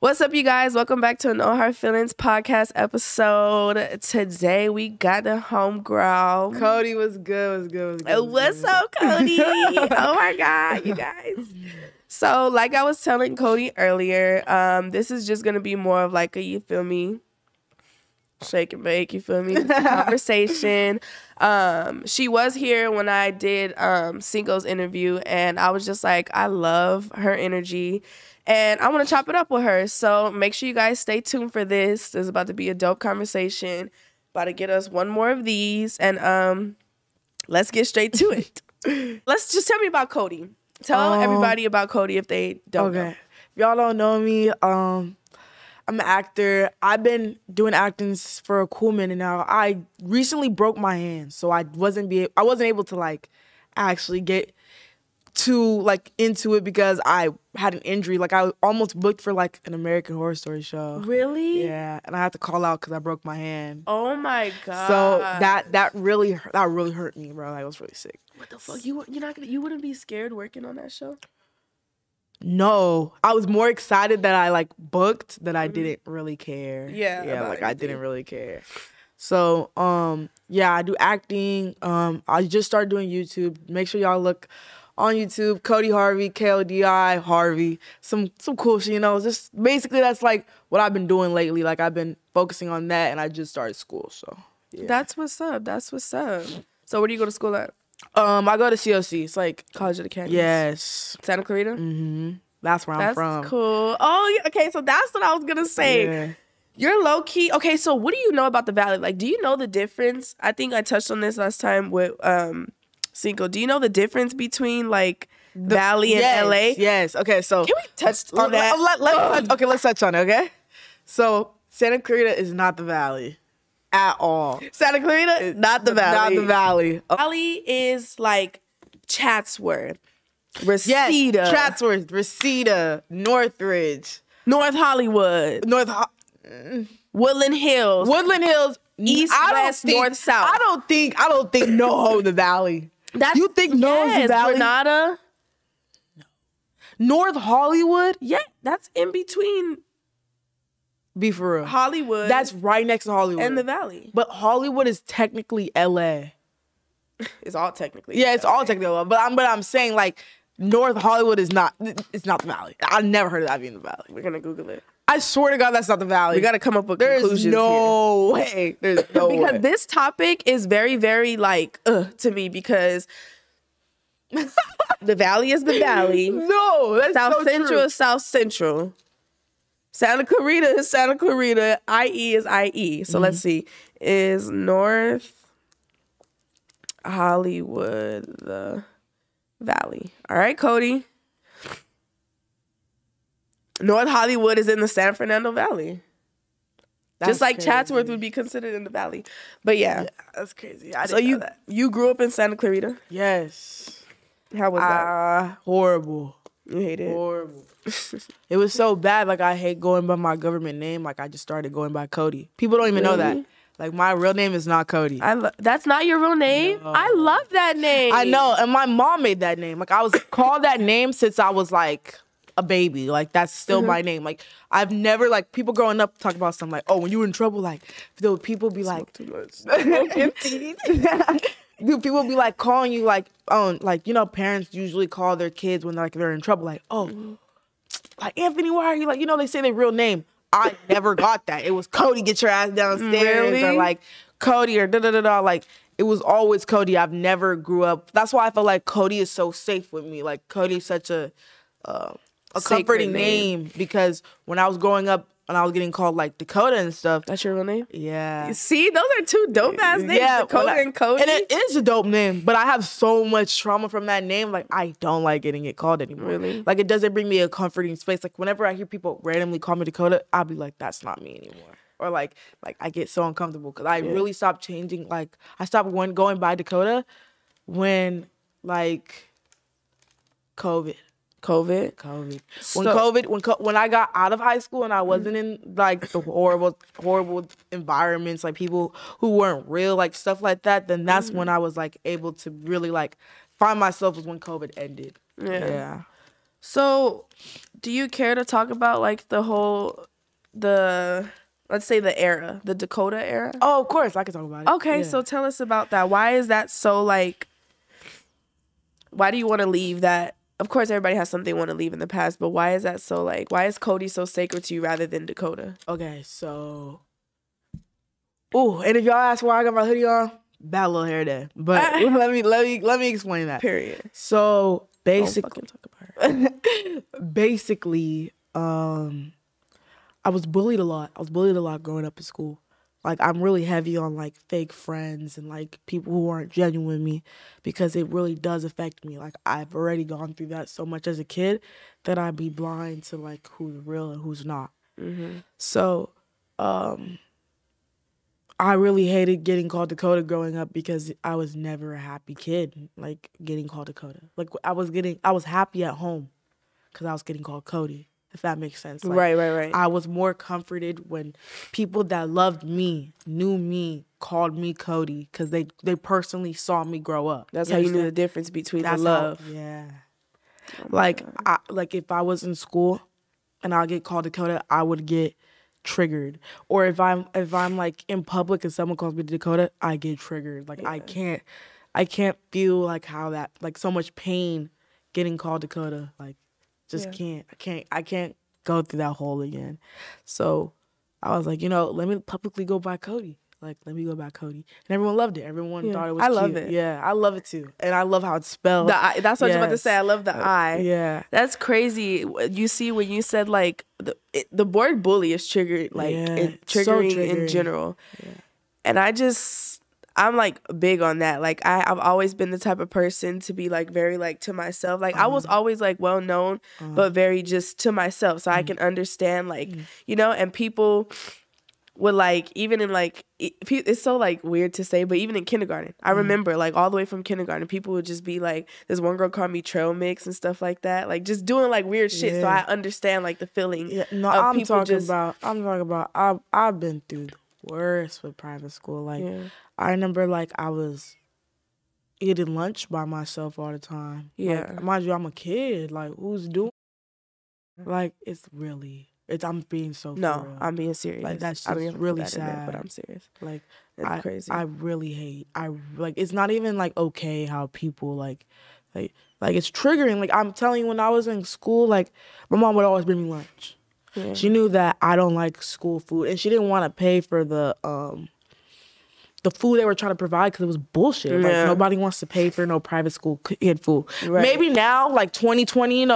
What's up, you guys? Welcome back to a No Hard Feelings podcast episode. Today we got the homegirl. Cody was good. What's up, Cody? Oh my God, you guys. So, like I was telling Cody earlier, this is just gonna be more of like a, you feel me, shake and bake, you feel me, conversation. She was here when I did Cinco's interview, and I was just like, I love her energy. And I want to chop it up with her. So make sure you guys stay tuned for this. There's about to be a dope conversation. About to get us one more of these. And let's get straight to it. Let's just tell me about Cody. Tell everybody about Cody if they don't know. If y'all don't know me, I'm an actor. I've been doing acting for a cool minute now. I recently broke my hand. So I wasn't able to like actually get into it because I had an injury. Like I almost booked for like an American Horror Story show. Really? Yeah, and I had to call out because I broke my hand. Oh my God. So that really hurt me, bro. I was really sick. What the fuck? You wouldn't be scared working on that show? No, I was more excited that I like booked than I didn't really care. Yeah, like I didn't really care. So yeah, I do acting. I just started doing YouTube. Make sure y'all look on YouTube, KodiiHarvey, KodiiHarvey, some cool shit, you know. Just basically that's like what I've been doing lately. Like I've been focusing on that, and I just started school. So yeah. That's what's up. So where do you go to school at? I go to COC. It's like College of the Canyons. Yes, Santa Clarita. Mm-hmm. That's where I'm from. That's cool. Oh, yeah, okay. So that's what I was gonna say. Yeah. You're low key. Okay, so what do you know about the Valley? Like, do you know the difference? I think I touched on this last time with Cinco. Do you know the difference between like the Valley and LA? Yes. Okay, so can we touch on that? Let's touch on it, okay? So Santa Clarita is not the Valley at all. Santa Clarita is not the Valley. Not the Valley. Valley is like Chatsworth, Reseda. Yes, Chatsworth, Reseda, Northridge. North Hollywood. Woodland Hills. East, west, north, south. I don't think no the Valley. You think no the Valley? Granada? No. North Hollywood? Yeah, that's in between. Be for real. Hollywood. That's right next to Hollywood. And the Valley. But Hollywood is technically LA. It's all technically. Yeah, it's all technically LA. But I'm saying like North Hollywood is not. It's not the Valley. I've never heard of that being the Valley. We're gonna Google it. I swear to God, that's not the Valley. We got to come up with conclusions. There's no way. There's no way. Because this topic is very, very like to me because the Valley is the Valley. No, that's South so Central true. is South Central. Santa Clarita is Santa Clarita. IE is IE. So let's see. Is North Hollywood the Valley? All right, Cody. North Hollywood is in the San Fernando Valley. That's just like crazy. Chatsworth would be considered in the Valley. But yeah. That's crazy. So you grew up in Santa Clarita? Yes. How was that? Horrible. You hate it? Horrible. It was so bad. Like I hate going by my government name. Like I just started going by Cody. People don't even know that. Like my real name is not Cody. That's not your real name? No. I love that name. I know. And my mom made that name. Like I was called that name since I was like a baby. Like that's still my name. Like I've never like people growing up talk about something like, oh, when you were in trouble, like people be like too much. Dude, people be like calling you like like you know parents usually call their kids when they're in trouble like, oh, like Anthony, why are you like, you know, they say their real name. I never got that. It was Cody, get your ass downstairs. Really? Or like Cody or da-da-da-da. Like it was always Cody. I've never grew up. That's why I feel like Cody is so safe with me. Like Cody's such a comforting name because when I was growing up and I was getting called like Dakota and stuff. That's your real name? Yeah. You see, those are two dope ass names. Yeah, Dakota and Cody. And it is a dope name, but I have so much trauma from that name. Like I don't like getting it called anymore. Really? Like it doesn't bring me a comforting space. Like whenever I hear people randomly call me Dakota, I'll be like, that's not me anymore. Or like I get so uncomfortable because I really stopped changing. Like I stopped going by Dakota when like COVID. When I got out of high school and I wasn't in like the horrible environments, like people who weren't real, like stuff like that, then that's when I was like able to really like find myself was when COVID ended. Yeah. So, do you care to talk about like let's say the era, the Dakota era? Oh, of course, I can talk about it. Okay, Yeah. so tell us about that. Why is that so like? Why do you want to leave that? Of course, everybody has something they want to leave in the past, but why is that so like? Why is Kodii so sacred to you rather than Dakota? Okay, so. Ooh, and if y'all ask why I got my hoodie on, bad little hair day. But let me explain that. Period. So basically, Don't fucking talk about her. basically, I was bullied a lot. I was bullied a lot growing up in school. Like, I'm really heavy on, like, fake friends and, like, people who aren't genuine with me because it really does affect me. Like, I've already gone through that so much as a kid that I'd be blind to, like, who's real and who's not. Mm-hmm. So, I really hated getting called Dakota growing up because I was never a happy kid, like, getting called Dakota. Like, I was happy at home because I was getting called Kodii. If that makes sense. Like, Right. I was more comforted when people that loved me, knew me, called me Kodii because they personally saw me grow up. That's how you knew the difference between the love. Yeah. Like if I was in school and I get called Dakota, I would get triggered. Or if I'm like in public and someone calls me Dakota, I get triggered. Like I can't feel like how that, like, so much pain getting called Dakota. Like, just can't. I can't go through that hole again. So I was like, let me publicly go by Kodii. Like, let me go by Kodii. And everyone loved it. Everyone thought it was cute. I love it. Yeah, I love it too. And I love how it's spelled. That's what I was about to say. I love the I. Yeah. That's crazy. You see, when you said, like, the word bully is triggered, like, triggering in general. Yeah. And I'm like big on that. Like, I've always been the type of person to be like very like to myself. Like I was always like well known, but very just to myself. So I can understand like, and people would like, even in like, it's so like weird to say, but even in kindergarten, I remember like all the way from kindergarten, people would just be like, this one girl called me trail mix and stuff like that. Like just doing like weird shit. So I understand like the feeling. Yeah. No, of I'm talking about, I've been through the worst with private school. Like, I remember, like, I was eating lunch by myself all the time. Yeah. Like, mind you, I'm a kid. Like, who's doing? Like, I'm being so for real. I'm being serious. Like, that's I just don't even really put that in there, sad. but I'm serious. Like, it's crazy. I really hate. Like, it's not even like okay how people like it's triggering. Like, I'm telling you, when I was in school, like, my mom would always bring me lunch. Yeah. She knew that I don't like school food, and she didn't want to pay for the food they were trying to provide because it was bullshit. Like, nobody wants to pay for no private school kid food. Right. Maybe now, like 2020, I ain't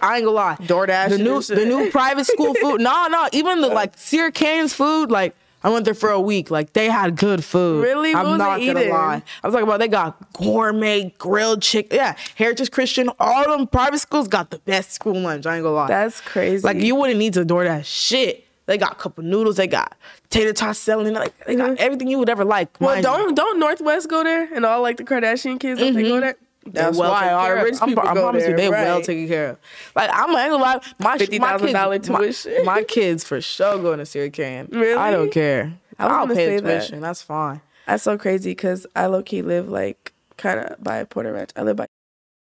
gonna lie. DoorDash, the new private school food. No, even the like Sierra Canyon's food. Like, I went there for a week. Like, they had good food. Really? I'm not gonna lie. I was talking about, they got gourmet grilled chicken. Yeah, Heritage Christian. All them private schools got the best school lunch. I ain't gonna lie. That's crazy. Like, you wouldn't need to DoorDash shit. They got cup of noodles. They got tater tots selling. Like, they got everything you would ever like. Well, don't Northwest go there, and all like the Kardashian kids don't they go there? That's why all rich people go there. I promise you, they well taken care of. Like, I'm not gonna lie, my $50,000 tuition. My kids for sure going to Sierra Canyon. Really? I don't care. I'll pay the tuition. That. That's fine. That's so crazy because I low key live like kind of by Porter Ranch. I live by.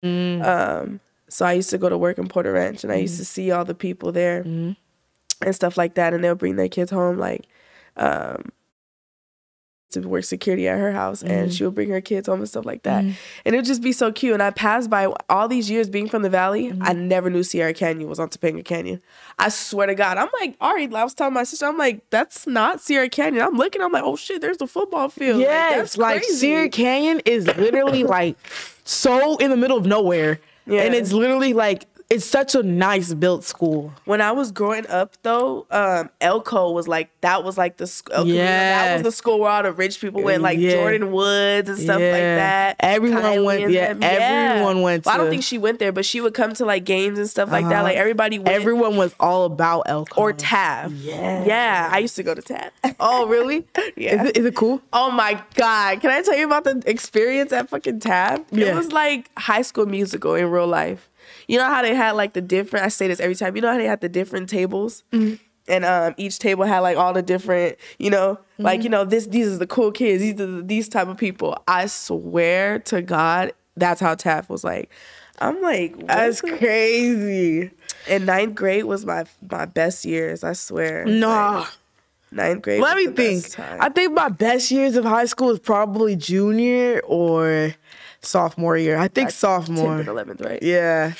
So I used to go to work in Porter Ranch, and I used to see all the people there. And stuff like that, and they'll bring their kids home like to work security at her house, and she'll bring her kids home and stuff like that, and it would just be so cute. And I passed by all these years being from the valley, I never knew Sierra Canyon was on Topanga Canyon. I swear to God, I'm like, Ari, I was telling my sister, I'm like, that's not Sierra Canyon. I'm looking, I'm like, oh shit, there's the football field. Yes, like Sierra Canyon is literally like so in the middle of nowhere, and it's literally like, it's such a nice built school. When I was growing up, though, Elko was like, that was like the school. That was the school where all the rich people went, like Jordan Woods and stuff like that. Everyone went. Everyone went. Well, I don't think she went there, but she would come to like games and stuff like that. Like everybody went. Everyone was all about Elko or TAF. Yeah, I used to go to TAF. Oh, really? Yeah. Is it cool? Oh my God! Can I tell you about the experience at fucking TAF? It was like High School Musical in real life. You know how they had like the different, I say this every time, you know how they had the different tables? And each table had like all the different, like, these are the cool kids, these type of people. I swear to God, that's how TAF was like. I'm like, what That's the- crazy. And ninth grade was my best years, I swear. Nah. Like, ninth grade Let was me the think. best time. I think my best years of high school is probably junior or sophomore year. I think sophomore. 10th and 11th, right? Yeah.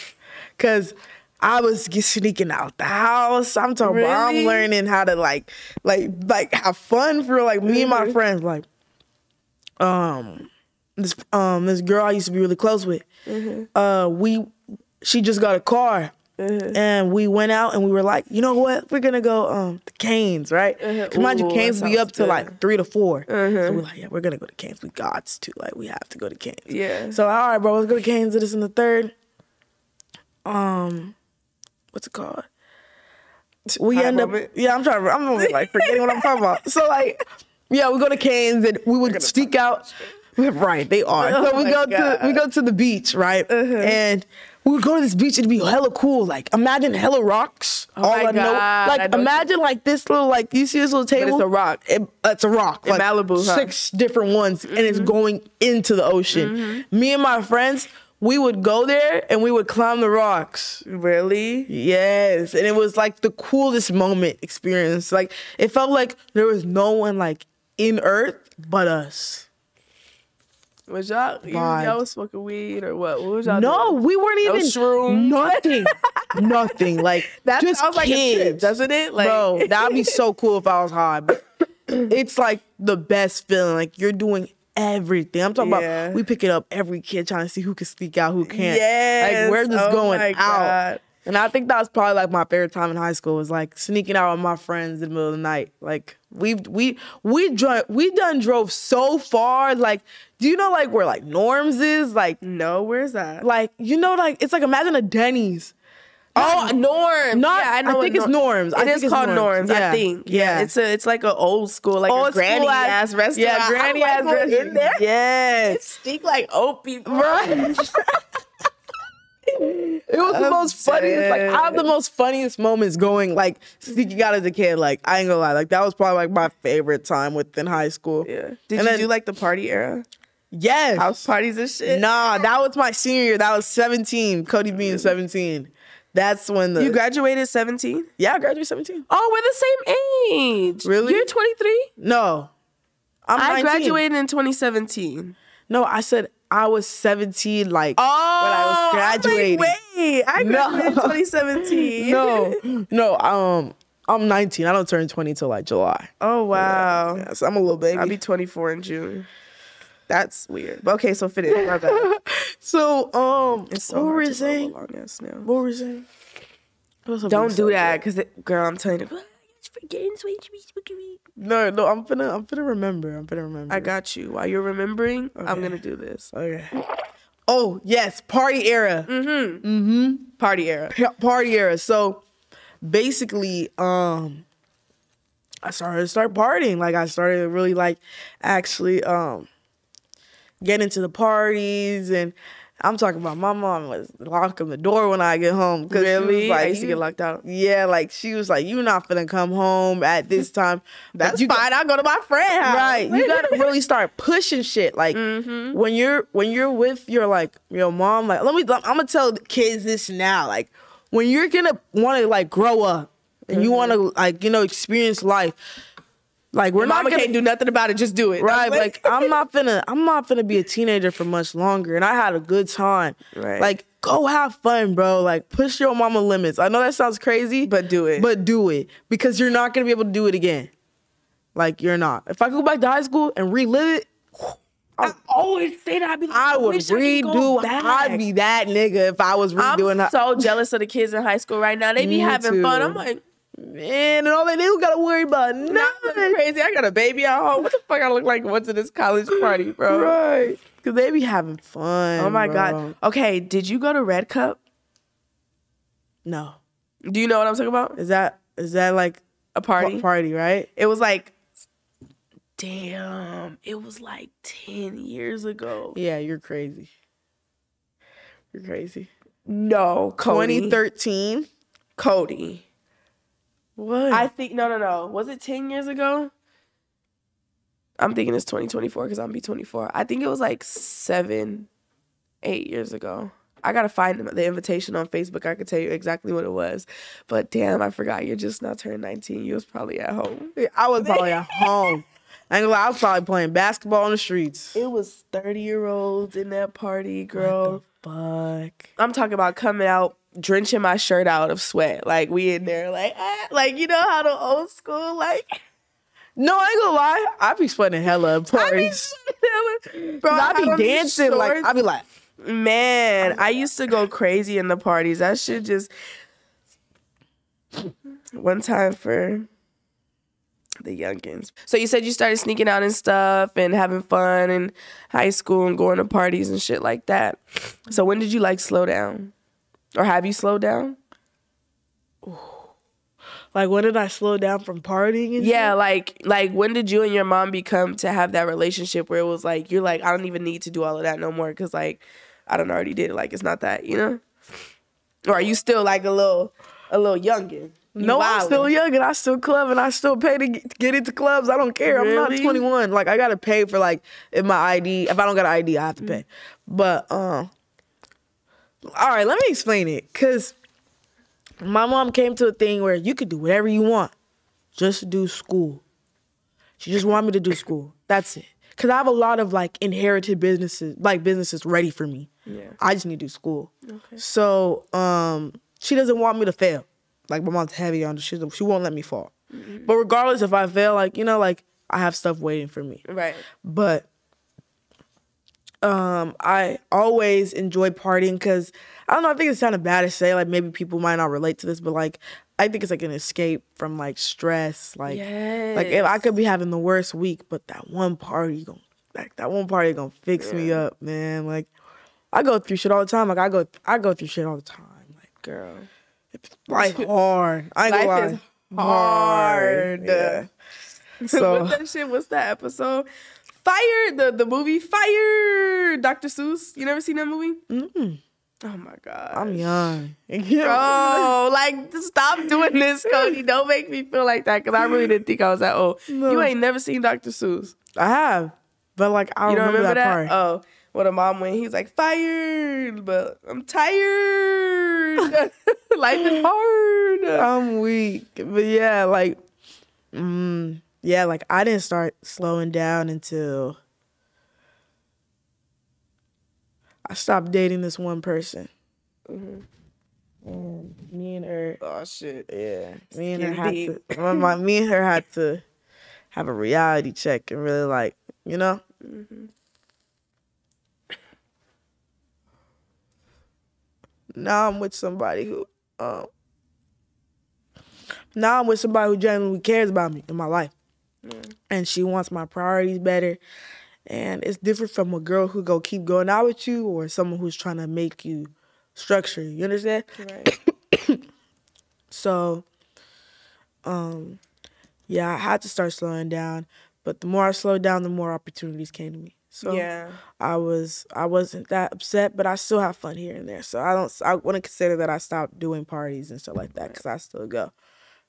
Because I was sneaking out the house. I'm talking about I'm Really? learning how to like have fun for like me and my friends. Like this girl I used to be really close with. She just got a car. And we went out and we were like, you know what? We're gonna go to Canes, right? Mind you, Ooh, Canes that be up sounds to good. like 3 to 4. So we're like, yeah, we're gonna go to Canes. We got to, like, we have to go to Canes. Yeah. So all right, bro, let's go to Canes. This in the third. What's it called? We High end moment? up. Yeah, I'm like forgetting what I'm talking about. So like, yeah, we go to Canes and we would sneak out. Right, they are. So we go to the beach, right? And we would go to this beach. It'd be hella cool. Like, imagine hella rocks. Oh my God, I Like, know imagine like this little, like, you see this little table? it's a rock. It's a rock. In like, Malibu, huh? 6 different ones, and it's going into the ocean. Me and my friends, we would go there and we would climb the rocks. Really? Yes, and it was like the coolest moment experience. Like, it felt like there was no one like in Earth but us. Was y'all was smoking weed or what? What was y'all No, doing? we weren't No even shrooms? nothing. Like, That just sounds like a kids, trip, doesn't it? Like, bro, that'd be so cool if I was high. But it's like the best feeling. Like, you're doing everything. I'm talking Yeah. about we pick it up every kid trying to see who can sneak out, who can't. Yes. Like, we're just Oh going my out. God. And I think that was probably like my favorite time in high school, was like sneaking out with my friends in the middle of the night. Like, we done drove so far. Like, do you know like where like Norms is? Like, No, where's that? like, you know, like, it's like, imagine a Denny's. Oh, Norms. Not, Yeah, I know. I think it's Norms. I It think is it's called Norms. Yeah. I think. Yeah. It's like an old school, like a Old granny school ass restaurant. Yeah, granny I ass like going restaurant. in there. Yes. Stink like old people. Right. It was the I'm most funniest. Like, I have the dead. most funniest moments going, like, sneaking out as a kid. Like, I ain't gonna lie. Like, that was probably like my favorite time within high school. Yeah. Did And you then- do like the party era? Yes. House parties and shit? Nah, that was my senior year. That was 17. Cody being 17. That's when the You graduated 17? Yeah, I graduated 17. Oh, we're the same age. Really? You're 23? No. I'm I 19. graduated in 2017. No, I said I was 17, like, Oh, when I was graduating. I'm like, wait, I graduated in 2017. No, I'm 19. I don't turn 20 till like July. Oh, wow. Yeah, so I'm a little baby. I'll be 24 in June. That's weird. But okay, so finish. My bad. So, It's so what were hard we to roll saying? a long ass nail. What were we saying? Don't do that, because, girl, I'm telling you. No, I'm finna remember. I got you. While you're remembering, I'm going to do this. Okay. Oh, yes, party era. Party era. Party era. So, basically, I started partying. Like, I started really, like, actually get into the parties. And I'm talking about my mom was locking the door when I get home. Really? Like, I used to get locked out. Yeah, like, she was like, you're not finna come home at this time. That's you fine. I'll go to my friend's house. Right. You gotta really start pushing shit. Like, when you're with your, like, your mom, like, I'm gonna tell the kids this now. Like, when you're gonna wanna, like, grow up and you wanna, like, you know, experience life, like, we're not Mama gonna can't do nothing about it. Just do it. Right, like, I'm not finna be a teenager for much longer, and I had a good time. Right. Like, go have fun, bro. Like, push your mama limits. I know that sounds crazy, But do it. But do it, because you're not gonna be able to do it again. Like, you're not. If I go back to high school and relive it, I always say that. I'd be like, I would wish I could go redo. back. I'd be that nigga if I was redoing. I'm so jealous of the kids in high school right now. They be Me having fun. too. I'm like, Man, and all they do gotta worry about nothing nothing. crazy. I got a baby at home. What the fuck I look like went to this college party, bro? Right. Because they be having fun. Oh my bro. God. Okay, did you go to Red Cup? No. Do you know what I'm talking about? Is that like A party? party, right? It was like, damn, it was like 10 years ago. Yeah, you're crazy. You're crazy. No, Cody. 2013. Cody. What? I think, no. Was it 10 years ago? I'm thinking it's 2024 because I'm be 24. I think it was like 7, 8 years ago. I gotta find the invitation on Facebook. I could tell you exactly what it was. But damn, I forgot. You just now turned 19. You was probably at home. Yeah, I was probably at home. I ain't gonna lie, I was probably playing basketball on the streets. It was 30-year-olds in that party, girl. What the fuck? I'm talking about coming out, drenching my shirt out of sweat. Like, we in there, like, like, you know how the old school, like... No, I ain't gonna lie. I be sweating hella at parties. Bro, I be dancing. Like, I be like... Man, I used to go crazy in the parties. That shit just... One time for the youngins. So you said you started sneaking out and stuff and having fun in high school and going to parties and shit like that. So when did you like slow down? Or have you slowed down? Like, when did I slow down from partying and Yeah, shit? like when did you and your mom become to have that relationship where it was like, you're like, I don't even need to do all of that no more because, like, I done already did it. Like, it's not that, you know? Or are you still, like, a little youngin'? No, I'm still young and I still club and I still pay to get into clubs. I don't care. Really? I'm not 21. Like, I got to pay for, like, if I don't got an ID, I have to pay. But, all right, let me explain it. Because my mom came to a thing where you could do whatever you want. Just do school. She just wanted me to do school. That's it. Because I have a lot of, like, inherited businesses ready for me. Yeah. I just need to do school. Okay. So, she doesn't want me to fail. Like, my mom's heavy on the shit. She won't let me fall. Mm-hmm. But regardless, if I fail, like, you know, like, I have stuff waiting for me. Right. But I always enjoy partying because, I don't know, I think it's kind of bad to say. Like, maybe people might not relate to this, but, like, I think it's, like, an escape from, like, stress. Like, yes. Like, if I could be having the worst week, but that one party gonna fix me up, man. Like, I go through shit all the time. Like, I go through shit all the time. Like, Girl. Life hard. I ain't gonna lie. Life is hard. Yeah. So What's that episode? Fire, the movie Fire, Dr. Seuss. You never seen that movie? mm-mm. Oh my God. I'm young. Bro, like, stop doing this, Cody. Don't make me feel like that because I really didn't think I was that old. No. You ain't never seen Dr. Seuss. I have. But like I don't remember that part. Oh, when a mom went, he's like, fired, but I'm tired. Life is hard. I'm weak. But yeah, like like I didn't start slowing down until I stopped dating this one person. Mm-hmm. And me and her. Oh shit. Yeah. Me and her had to have a reality check and really, like, you know? Mm-hmm. Now I'm with somebody who genuinely cares about me in my life. Mm. And she wants my priorities better. And it's different from a girl who keep going out with you or someone who's trying to make you structure. You understand? Right. So, yeah, I had to start slowing down. But the more I slowed down, the more opportunities came to me. So yeah. I wasn't that upset, but I still have fun here and there. So I wouldn't consider that I stopped doing parties and stuff like that because I still go.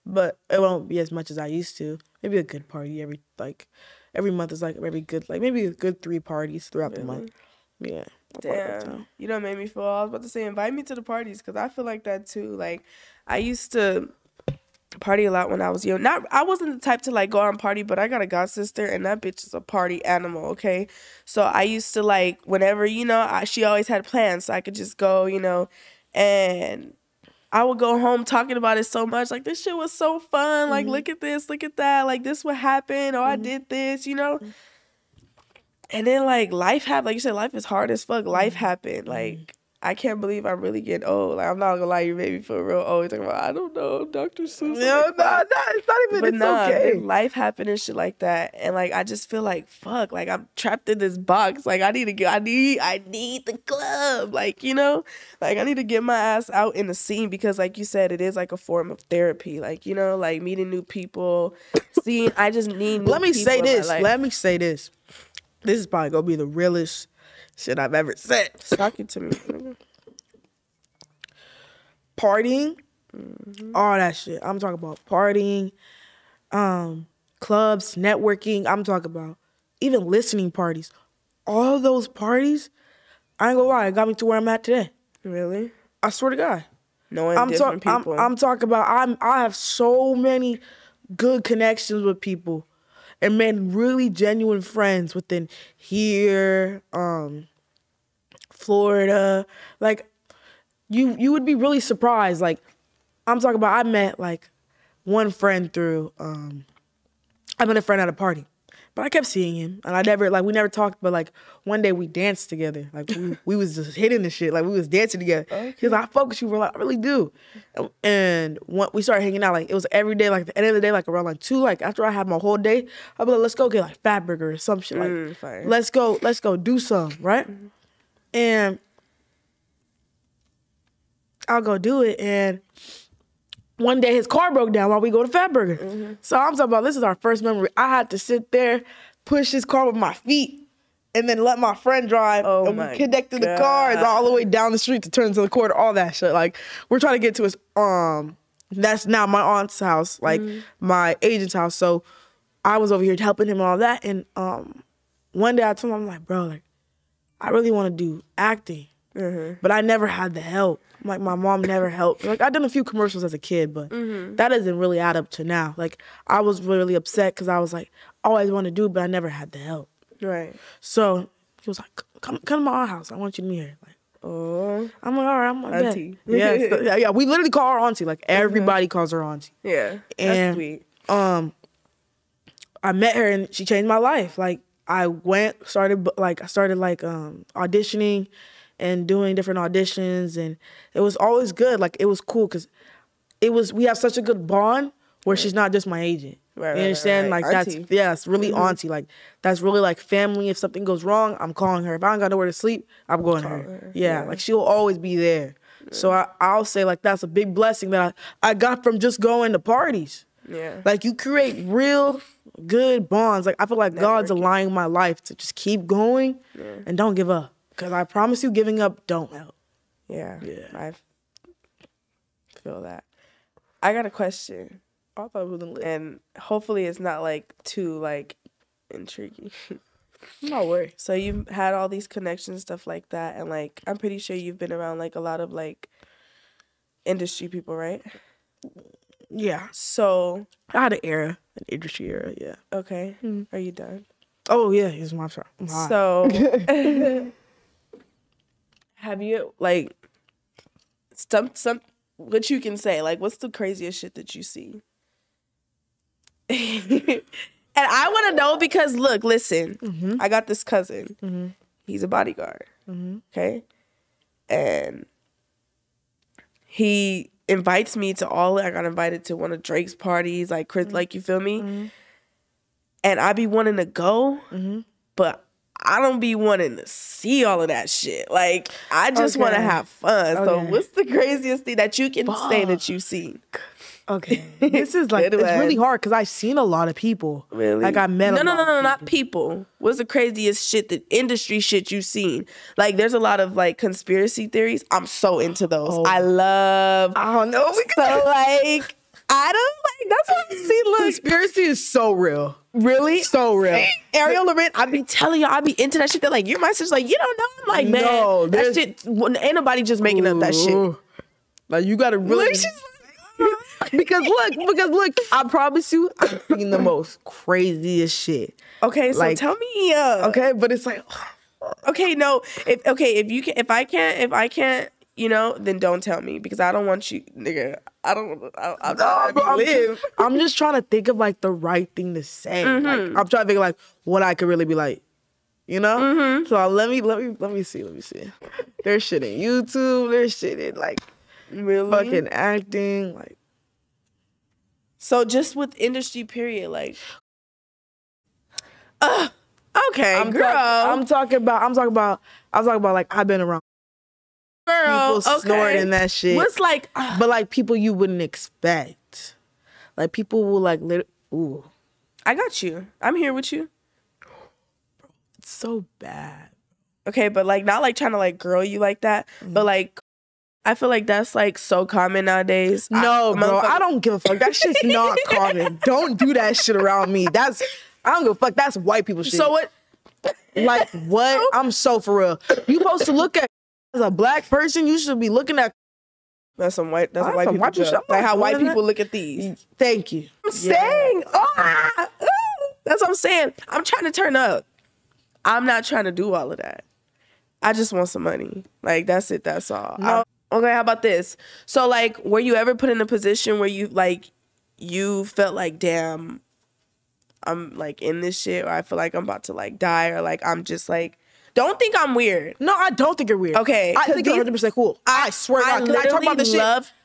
But it won't be as much as I used to. Maybe a good party every month is like maybe a good 3 parties throughout the month. Yeah. Damn. You done made me feel, I was about to say, invite me to the parties because I feel like that too. Like, I used to party a lot when I was young. I wasn't the type to like go out and party, but I got a god sister and that bitch is a party animal, okay? So I used to like, whenever, you know, she always had plans so I could just go, you know, and I would go home talking about it so much. Like, this shit was so fun. Like, look at this, look at that. Like, this what happened. Or I did this, you know? And then, like, life happened. Like you said, life is hard as fuck. Life happened. Like, I can't believe I'm really getting old. Like, I'm not gonna lie, you made me feel real old. You're talking about, I don't know, Dr. Seuss. No, it's not even, but it's okay. Life happened and shit like that. And, like, I just feel like, fuck, like, I'm trapped in this box. Like, I need the club. Like, you know? Like, I need to get my ass out in the scene because, like you said, it is, like, a form of therapy. Like, you know, like, meeting new people. I just need new Let me people say this. in my life. Let me say this. This is probably gonna be the realest shit I've ever said. Talk it to me. Partying, all that shit. I'm talking about partying, clubs, networking. I'm talking about even listening parties. All those parties, I ain't gonna lie, it got me to where I'm at today. Really? I swear to God. Knowing different people. I'm talking about. I have so many good connections with people, and made really genuine friends within here, Florida. Like, you would be really surprised. Like, I'm talking about. I met like one friend through. I met a friend at a party. But I kept seeing him, and we never talked, but like one day we danced together. Like we was just hitting the shit, like we was dancing together. Okay. He was like, I fuck with you, bro. Like, I really do. And when we started hanging out, like it was every day, like at the end of the day, like around like 2, like after I had my whole day, I'd be like, let's go get like Fat Burger or some shit. Like, fire. let's go do some, right? Mm-hmm. And I'll go do it, and one day his car broke down while we go to Fat Burger. Mm-hmm. So I'm talking about, this is our first memory. I had to sit there, push his car with my feet, and then let my friend drive. Oh, and we connected the cars all the way down the street to turn to the corner, all that shit. Like, we're trying to get to his, that's now my aunt's house, like my agent's house. So I was over here helping him and all that. And one day I told him, I'm like, bro, like, I really want to do acting. Mm-hmm. But I never had the help. Like, my mom never helped. Like, I've done a few commercials as a kid, but that doesn't really add up to now. Like, I was really upset because I was like, I always want to do it, but I never had the help. Right. So he was like, come to my aunt's house. I want you to meet her. Like, oh. I'm like, all right, I'm like, auntie. Yeah, we literally call her auntie. Like, everybody calls her auntie. Yeah, that's sweet. I met her and she changed my life. Like, I started auditioning and doing different auditions, and it was always good. Like, it was cool because we have such a good bond where she's not just my agent. Right, you understand? Right. Like, auntie. It's really auntie. Like, that's really like family. If something goes wrong, I'm calling her. If I don't got nowhere to sleep, I'm going to her. Yeah, like, she'll always be there. Yeah. So I'll say, like, that's a big blessing that I got from just going to parties. Yeah. Like, you create real good bonds. Like, I feel like God's aligning my life to just keep going and don't give up. Because I promise you, giving up don't help. Yeah. I feel that. I got a question. I thought it was lit. And hopefully it's not, like, too, like, intriguing. No worry. So you've had all these connections, stuff like that. And, like, I'm pretty sure you've been around, like, a lot of, like, industry people, right? Yeah. So I had an industry era, yeah. Okay. Are you done? Oh, yeah. Here's my turn. So have you, like, some what you can say, like, what's the craziest shit that you see? And I want to know because, look, listen, I got this cousin. He's a bodyguard, okay? And he invites me to I got invited to one of Drake's parties, like, Chris, like, you feel me? And I be wanting to go, but I don't be wanting to see all of that shit. Like, I just want to have fun. Okay. So what's the craziest thing that you can say that you've seen? Okay. This is like, it's really hard because I've seen a lot of people. Really? Like, I met a lot of people. Not people. What's the craziest shit, the industry shit you've seen? Like, there's a lot of, like, conspiracy theories. I'm so into those. I don't know. So, like, I don't, like, that's what I see. Look, conspiracy is so real. Really? So real. Ariel Loren, I be telling you, I be into that shit. They're like, you're my sister. Like, you don't know. I'm like, man, no, that shit, ain't nobody just making up that shit. Like, you gotta really... because look, I promise you, I've seen the most craziest shit. Okay, so like, tell me. Okay, but it's like... Okay, no. If I can't, you know, then don't tell me because I don't want you, nigga. I'm just trying to think of, like, the right thing to say. Like, I'm trying to think of, like, what I could really be like, you know. So let me see. There's shit in YouTube. There's shit in, like, really fucking acting, like. So just with industry, period, like. Okay, girl. I'm talking about like, I've been around. Girl, people snorting that shit. What's like, but like people you wouldn't expect. Like people will like, ooh. I got you. I'm here with you. Bro, it's so bad. Okay, but like not like trying to like girl you like that, but like I feel like that's like so common nowadays. No, bro, I don't give a fuck. That shit's not common. Don't do that shit around me. I don't give a fuck. That's white people shit. So what? Like what? I'm so for real. You supposed to look at As a black person, you should be looking at. That's some white. That's a white some people white people joke. shit. I'm Like not how white doing people that. look at these. Thank you. I'm saying, that's what I'm saying. I'm trying to turn up. I'm not trying to do all of that. I just want some money. Like, that's it. That's all. No. Okay, how about this? So, like, were you ever put in a position where you felt like, damn, I'm like in this shit, or I feel like I'm about to like die, or like I'm just like, don't think I'm weird. No, I don't think you're weird. Okay, I think you're 100% cool. I swear to God, because I talk about this shit.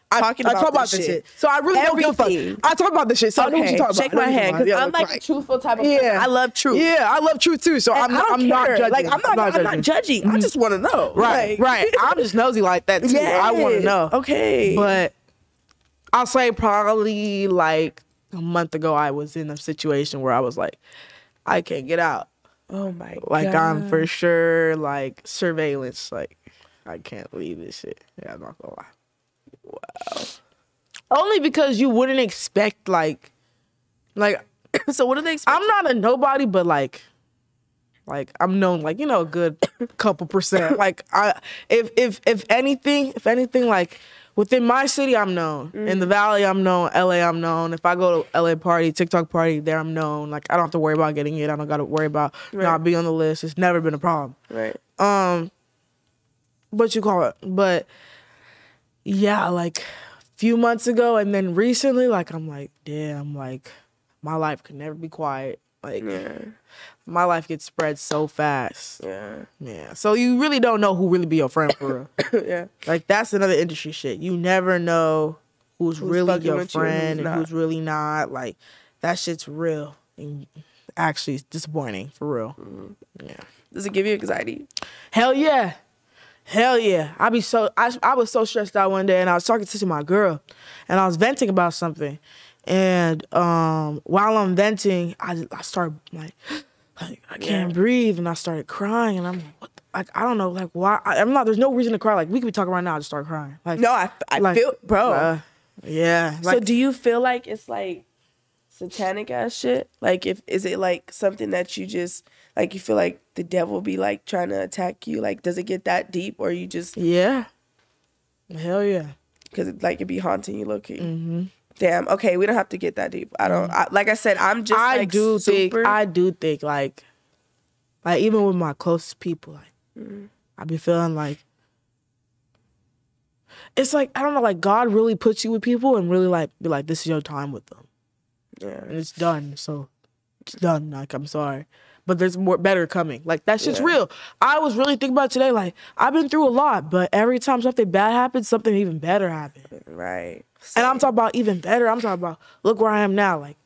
I talk about this shit. So I really don't give a fuck. I talk about this shit. So I know what you talk about. Shake my hand, because I'm like a truthful type of person. I love truth. Yeah, I love truth too. So I'm not judging. Like I'm not judging. I just want to know. Right, right. I'm just nosy like that too. Yes. I want to know. Okay. But I'll say probably like a month ago, I was in a situation where I was like, I can't get out. Oh my God. Like I'm for sure like surveillance. Like I can't leave this shit. Yeah, I'm not gonna lie. Wow. Only because you wouldn't expect like so what do they expect? I'm not a nobody, but like I'm known like, you know, a good couple percent. Like if anything like within my city I'm known. In the Valley I'm known, LA I'm known. If I go to LA party, TikTok party, there I'm known. Like I don't have to worry about getting it. I don't gotta worry about not being on the list. It's never been a problem. Right. What you call it? But yeah, like a few months ago and then recently, like I'm like, damn, like my life could never be quiet. Like my life gets spread so fast. Yeah. So you really don't know who really be your friend for real. Yeah. Like that's another industry shit. You never know who's really your friend and who's really not. Like that shit's real. And actually it's disappointing for real. Yeah. Does it give you anxiety? Hell yeah. Hell yeah. I was so stressed out one day and I was talking to my girl and I was venting about something. And while I'm venting, I started like I can't breathe and I started crying and I'm like, what the, like I don't know, like why there's no reason to cry. Like we could be talking right now, I just start crying. Like no, I like, feel bro. Yeah. Like, so do you feel like it's like satanic ass shit? Like is it like something that you just like you feel like the devil be like trying to attack you? Like does it get that deep or you just Yeah. Hell yeah. Because it be haunting you low key. Damn. Okay, we don't have to get that deep. I don't. Like I said, I'm just. I do think like even with my closest people, like I be feeling like it's like I don't know, like God really puts you with people and really like be like this is your time with them. Yeah, and it's done. So it's done. Like I'm sorry, but there's better coming. Like that shit's real. I was really thinking about it today. Like I've been through a lot, but every time something bad happens, something even better happens. Right. And I'm talking about even better. I'm talking about look where I am now. Like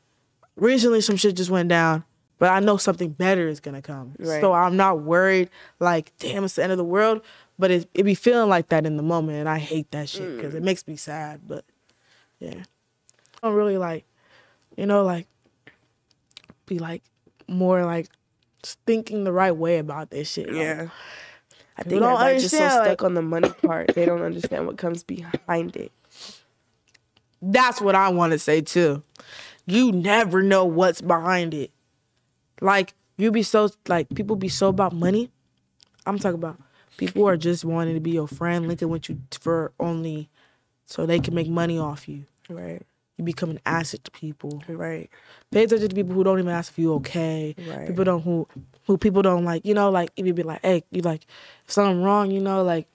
recently some shit just went down, but I know something better is gonna come. Right. So I'm not worried like, damn, it's the end of the world. But it be feeling like that in the moment, and I hate that shit because it makes me sad. But yeah, I don't really like, you know, like be like more like thinking the right way about this shit. Yeah. Like, I think everybody's just so stuck on the money part. They don't understand what comes behind it. That's what I want to say too. You never know what's behind it. Like you be so like people be so about money. I'm talking about people are just wanting to be your friend, linking with you for only so they can make money off you. Right. You become an asset to people. Right. Pay attention to people who don't even ask if you okay. Right. People don't who people don't like, you know, like if you be like, hey, you like if something wrong, you know, like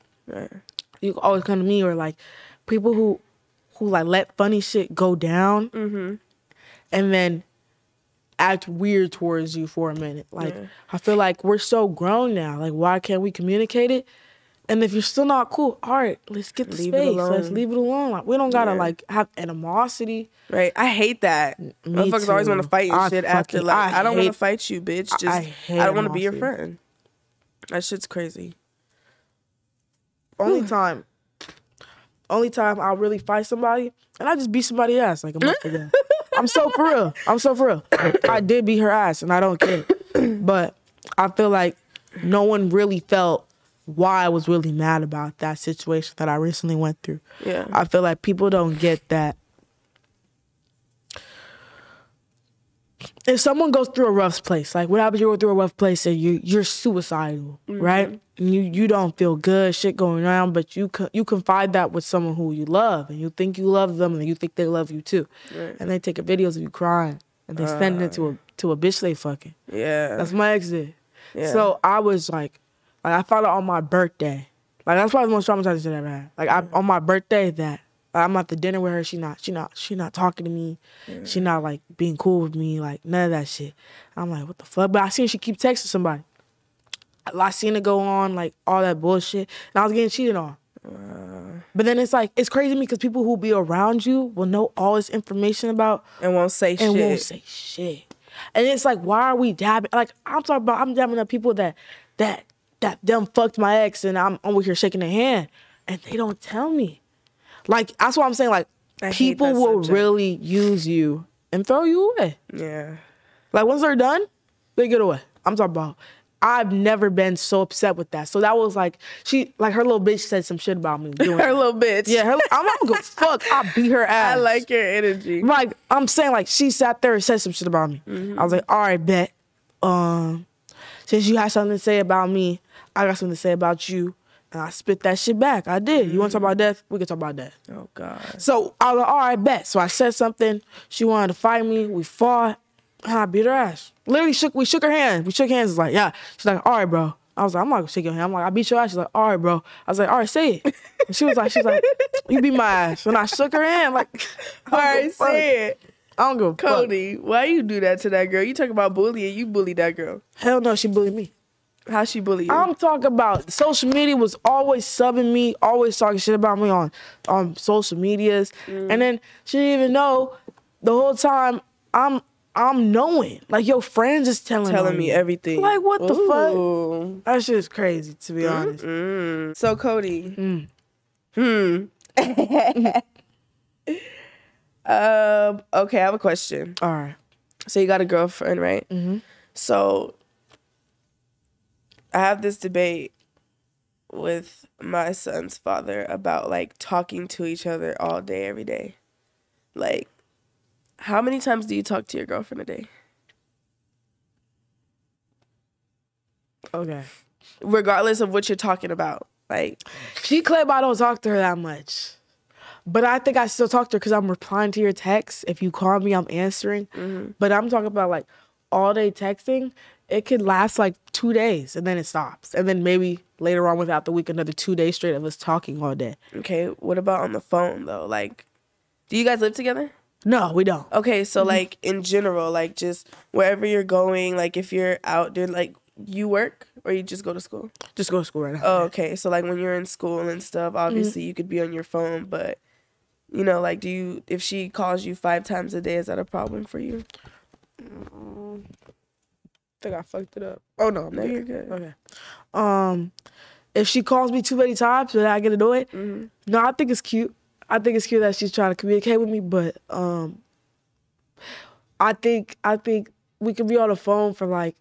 you always come to me, or like people who like let funny shit go down and then act weird towards you for a minute. Like I feel like we're so grown now. Like why can't we communicate it? And if you're still not cool, all right, let's get the space. Let's leave it alone. Like we don't gotta like have animosity. Right. I hate that. Motherfuckers always want to fight and shit after like I don't want to fight you, bitch. Just I don't want to be your friend. That shit's crazy. Only time I'll really fight somebody, and I just beat somebody's ass like a month ago. I'm so for real. I did beat her ass, and I don't care. But I feel like no one really felt why I was really mad about that situation that I recently went through. Yeah. I feel like people don't get that. if someone goes through a rough place, like what happens, you go through a rough place and you're suicidal, right? And you don't feel good, shit going around, but you confide that with someone who you love, and you think you love them, and you think they love you too, and they take videos of you crying and they send it to a bitch they fucking. Yeah, that's my ex did. Yeah. So I was like I found out on my birthday. Like that's probably the most traumatizing shit I ever had. Like on my birthday that. I'm at the dinner with her. She not talking to me. Yeah. She not like being cool with me. Like none of that shit. I'm like, what the fuck? But I seen she keep texting somebody. I seen it go on like all that bullshit, and I was getting cheated on. But then it's like it's crazy to me because people who be around you will know all this information about and won't say shit. And it's like, why are we dabbing? Like I'm dabbing up people that them fucked my ex, and I'm over here shaking their hand, and they don't tell me. Like, that's what I'm saying. Like, people will really use you and throw you away. Yeah. Like, once they're done, they get away. I'm talking about, I've never been so upset with that. So that was like, her little bitch said some shit about me. Her little bitch. Yeah, I'm not gonna fuck. I'll beat her ass. I like your energy. Like, I'm saying, like, she sat there and said some shit about me. I was like, all right, bet. Since you had something to say about me, I got something to say about you. And I spit that shit back. I did. You want to talk about death? We can talk about death. Oh, God. So I was like, all right, bet. So I said something. She wanted to fight me. We fought. And I beat her ass. Literally, we shook her hand. We shook hands. It's like, yeah. She's like, all right, bro. I was like, I'm not going to shake your hand. I'm like, I beat your ass. She's like, all right, bro. I was like, all right, say it. And she's like, you beat my ass. And I shook her hand. Like, all right, say it. I don't go, Cody, why you do that to that girl? You talk about bullying. You bullied that girl. Hell no, she bullied me. How she bully you? I'm talking about social media was always subbing me, always talking shit about me on social medias. And then she didn't even know the whole time I'm knowing. Like your friends is telling me everything. Like what the fuck? That shit is crazy, to be honest. So Cody. Okay, I have a question. All right. So you got a girlfriend, right? So I have this debate with my son's father about like talking to each other all day, every day. Like, how many times do you talk to your girlfriend a day? Okay. Regardless of what you're talking about. Like, she claimed I don't talk to her that much. But I think I still talk to her because I'm replying to your texts. If you call me, I'm answering. But I'm talking about like all day texting. It could last like 2 days and then it stops. And then maybe later on without the week, another 2 days straight of us talking all day. Okay, what about on the phone though? Like, do you guys live together? No, we don't. Okay, so like in general, like just wherever you're going, like if you're out doing like, you work or you just go to school? Just go to school right now. Oh, okay. So like when you're in school and stuff, obviously you could be on your phone, but you know, like if she calls you 5 times a day, is that a problem for you? I think I fucked it up. Oh no, no, you're good. Okay. If she calls me too many times, will I get annoyed? No, I think it's cute. I think it's cute that she's trying to communicate with me, but I think we could be on the phone for like,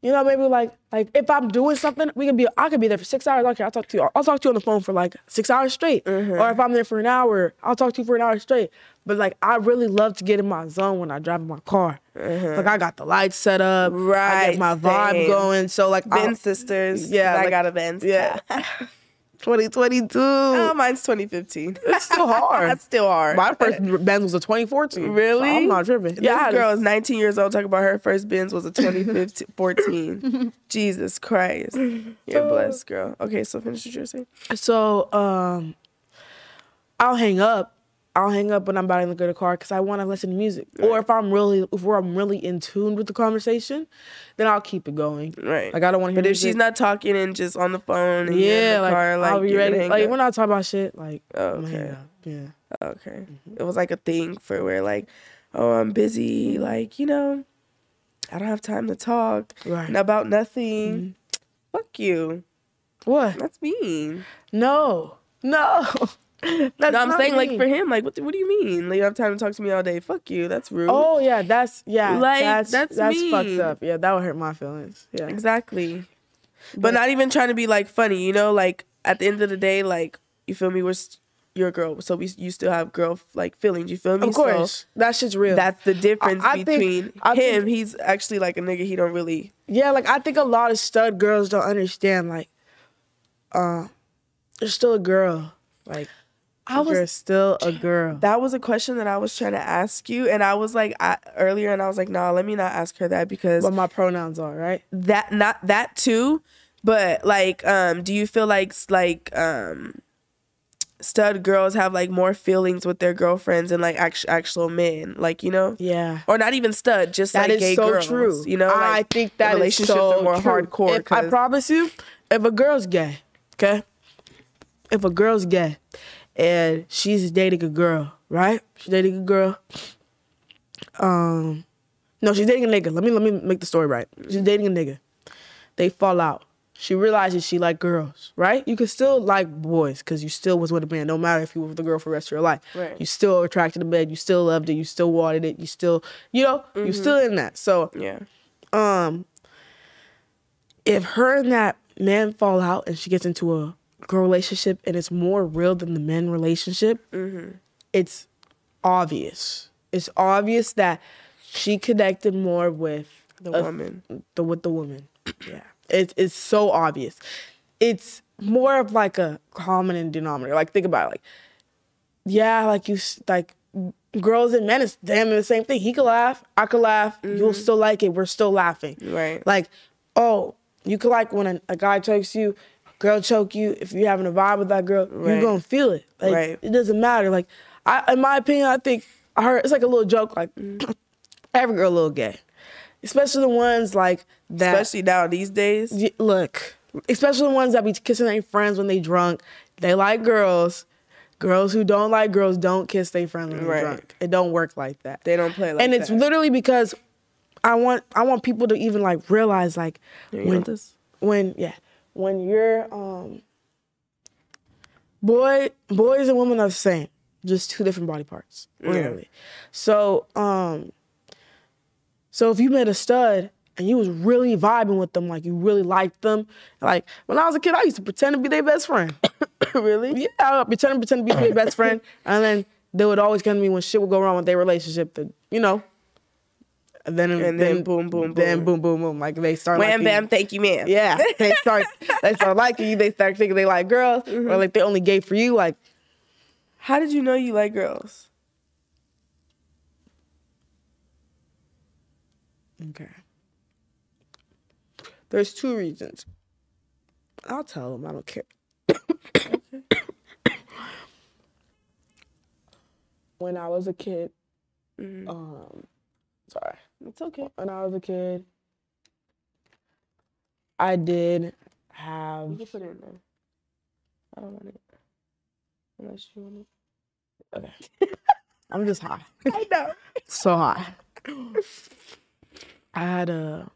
you know, maybe like if I'm doing something, I could be there for 6 hours. Okay, I'll talk to you on the phone for like 6 hours straight. Or if I'm there for an hour, I'll talk to you for an hour straight. But like I really love to get in my zone when I drive in my car. Like I got the lights set up, right? I get my vibe going. So like Benz sisters, yeah, like, I got a Benz. Yeah. 2022. Oh, mine's 2015. It's still hard. That's still hard. My first Benz was a 2014. Really? So I'm not tripping. Yeah, this girl is 19 years old talking about her first Benz was a 2014. Jesus Christ. You're blessed, girl. Okay, so finish what you're saying. So I'll hang up when I'm about to go to the car because I want to listen to music. Right. Or if I'm really in tune with the conversation, then I'll keep it going. Right. Like I don't want to hear But if music. she's not talking and just on the phone and you're in the car, like I'll be ready. Like we're not talking about shit. Like okay. Yeah. Okay. It was like a thing for where like, oh, I'm busy. Like, you know, I don't have time to talk about nothing. Fuck you. What? That's mean. No. I'm saying mean. Like for him, like what do you mean? Like you have time to talk to me all day? Fuck you. That's rude. Oh yeah, that's mean. fucked up. Yeah, that would hurt my feelings. Yeah, exactly. But not even trying to be like funny, you know. Like at the end of the day, like you feel me? your girl. So you still have girl like feelings. You feel me? Of course, So that shit's real. that's the difference between I think, he's actually like a nigga. He don't really. Yeah, like I think a lot of stud girls don't understand. Like, you're still a girl. Like, you're still a girl. That was a question that I was trying to ask you, and I was like earlier, and I was like, nah, let me not ask her that because what my pronouns are, right? That not that too, but like, do you feel like stud girls have like more feelings with their girlfriends and like actual men, like, you know? Yeah. Or not even stud, just that like is gay so girls. True. You know, like, I think that relationships is so are more true. hardcore. I promise you, if a girl's gay, okay? If a girl's gay and she's dating a girl, right? She's dating a girl. No, she's dating a nigga. Let me make the story right. She's dating a nigga. They fall out. She realizes she like girls, right? You can still like boys because you still was with a man. No matter if you were with a girl for the rest of your life. Right. You still attracted to bed. You still loved it. You still wanted it. You still, you know, you still in that. So, yeah. If her and that man fall out and she gets into a girl relationship and it's more real than the men relationship, it's obvious. It's obvious that she connected more with the woman. With the woman. Yeah. It's so obvious. It's more of like a common denominator. Like, think about it. Like, yeah, like girls and men is damn the same thing. He could laugh, I could laugh, you'll still like it, we're still laughing. Right. Like, oh, you could like when a guy chokes you, girl choke you, if you're having a vibe with that girl, you're gonna feel it. Like, it doesn't matter. Like, in my opinion, I think it's like a little joke, like every girl a little gay. Especially the ones like that. Especially now these days. Look, especially the ones that be kissing their friends when they drunk. They like girls. Girls who don't like girls don't kiss their friends when they're drunk. It don't work like that. They don't play like that. And it's literally because I want people to even like realize like when you're boys and women are the same, just two different body parts. Literally. So So if you met a stud and you was really vibing with them, like you really liked them, like when I was a kid, I used to pretend to be their best friend. Really? Yeah, I would pretend to be their best friend, and then they would always come to me when shit would go wrong with their relationship. That you know, and then boom, boom, then boom, boom, boom. Like they start. Wham, bam, thank you, ma'am. Yeah, they start liking you. They start thinking they like girls, or like they only gay for you. Like, how did you know you like girls? Okay. There's two reasons. I'll tell them. I don't care. When I was a kid, sorry. It's okay. When I was a kid, I did have... You can put it in there. I don't want it. Unless you want it. Okay. I'm just high. I know. So high. I had a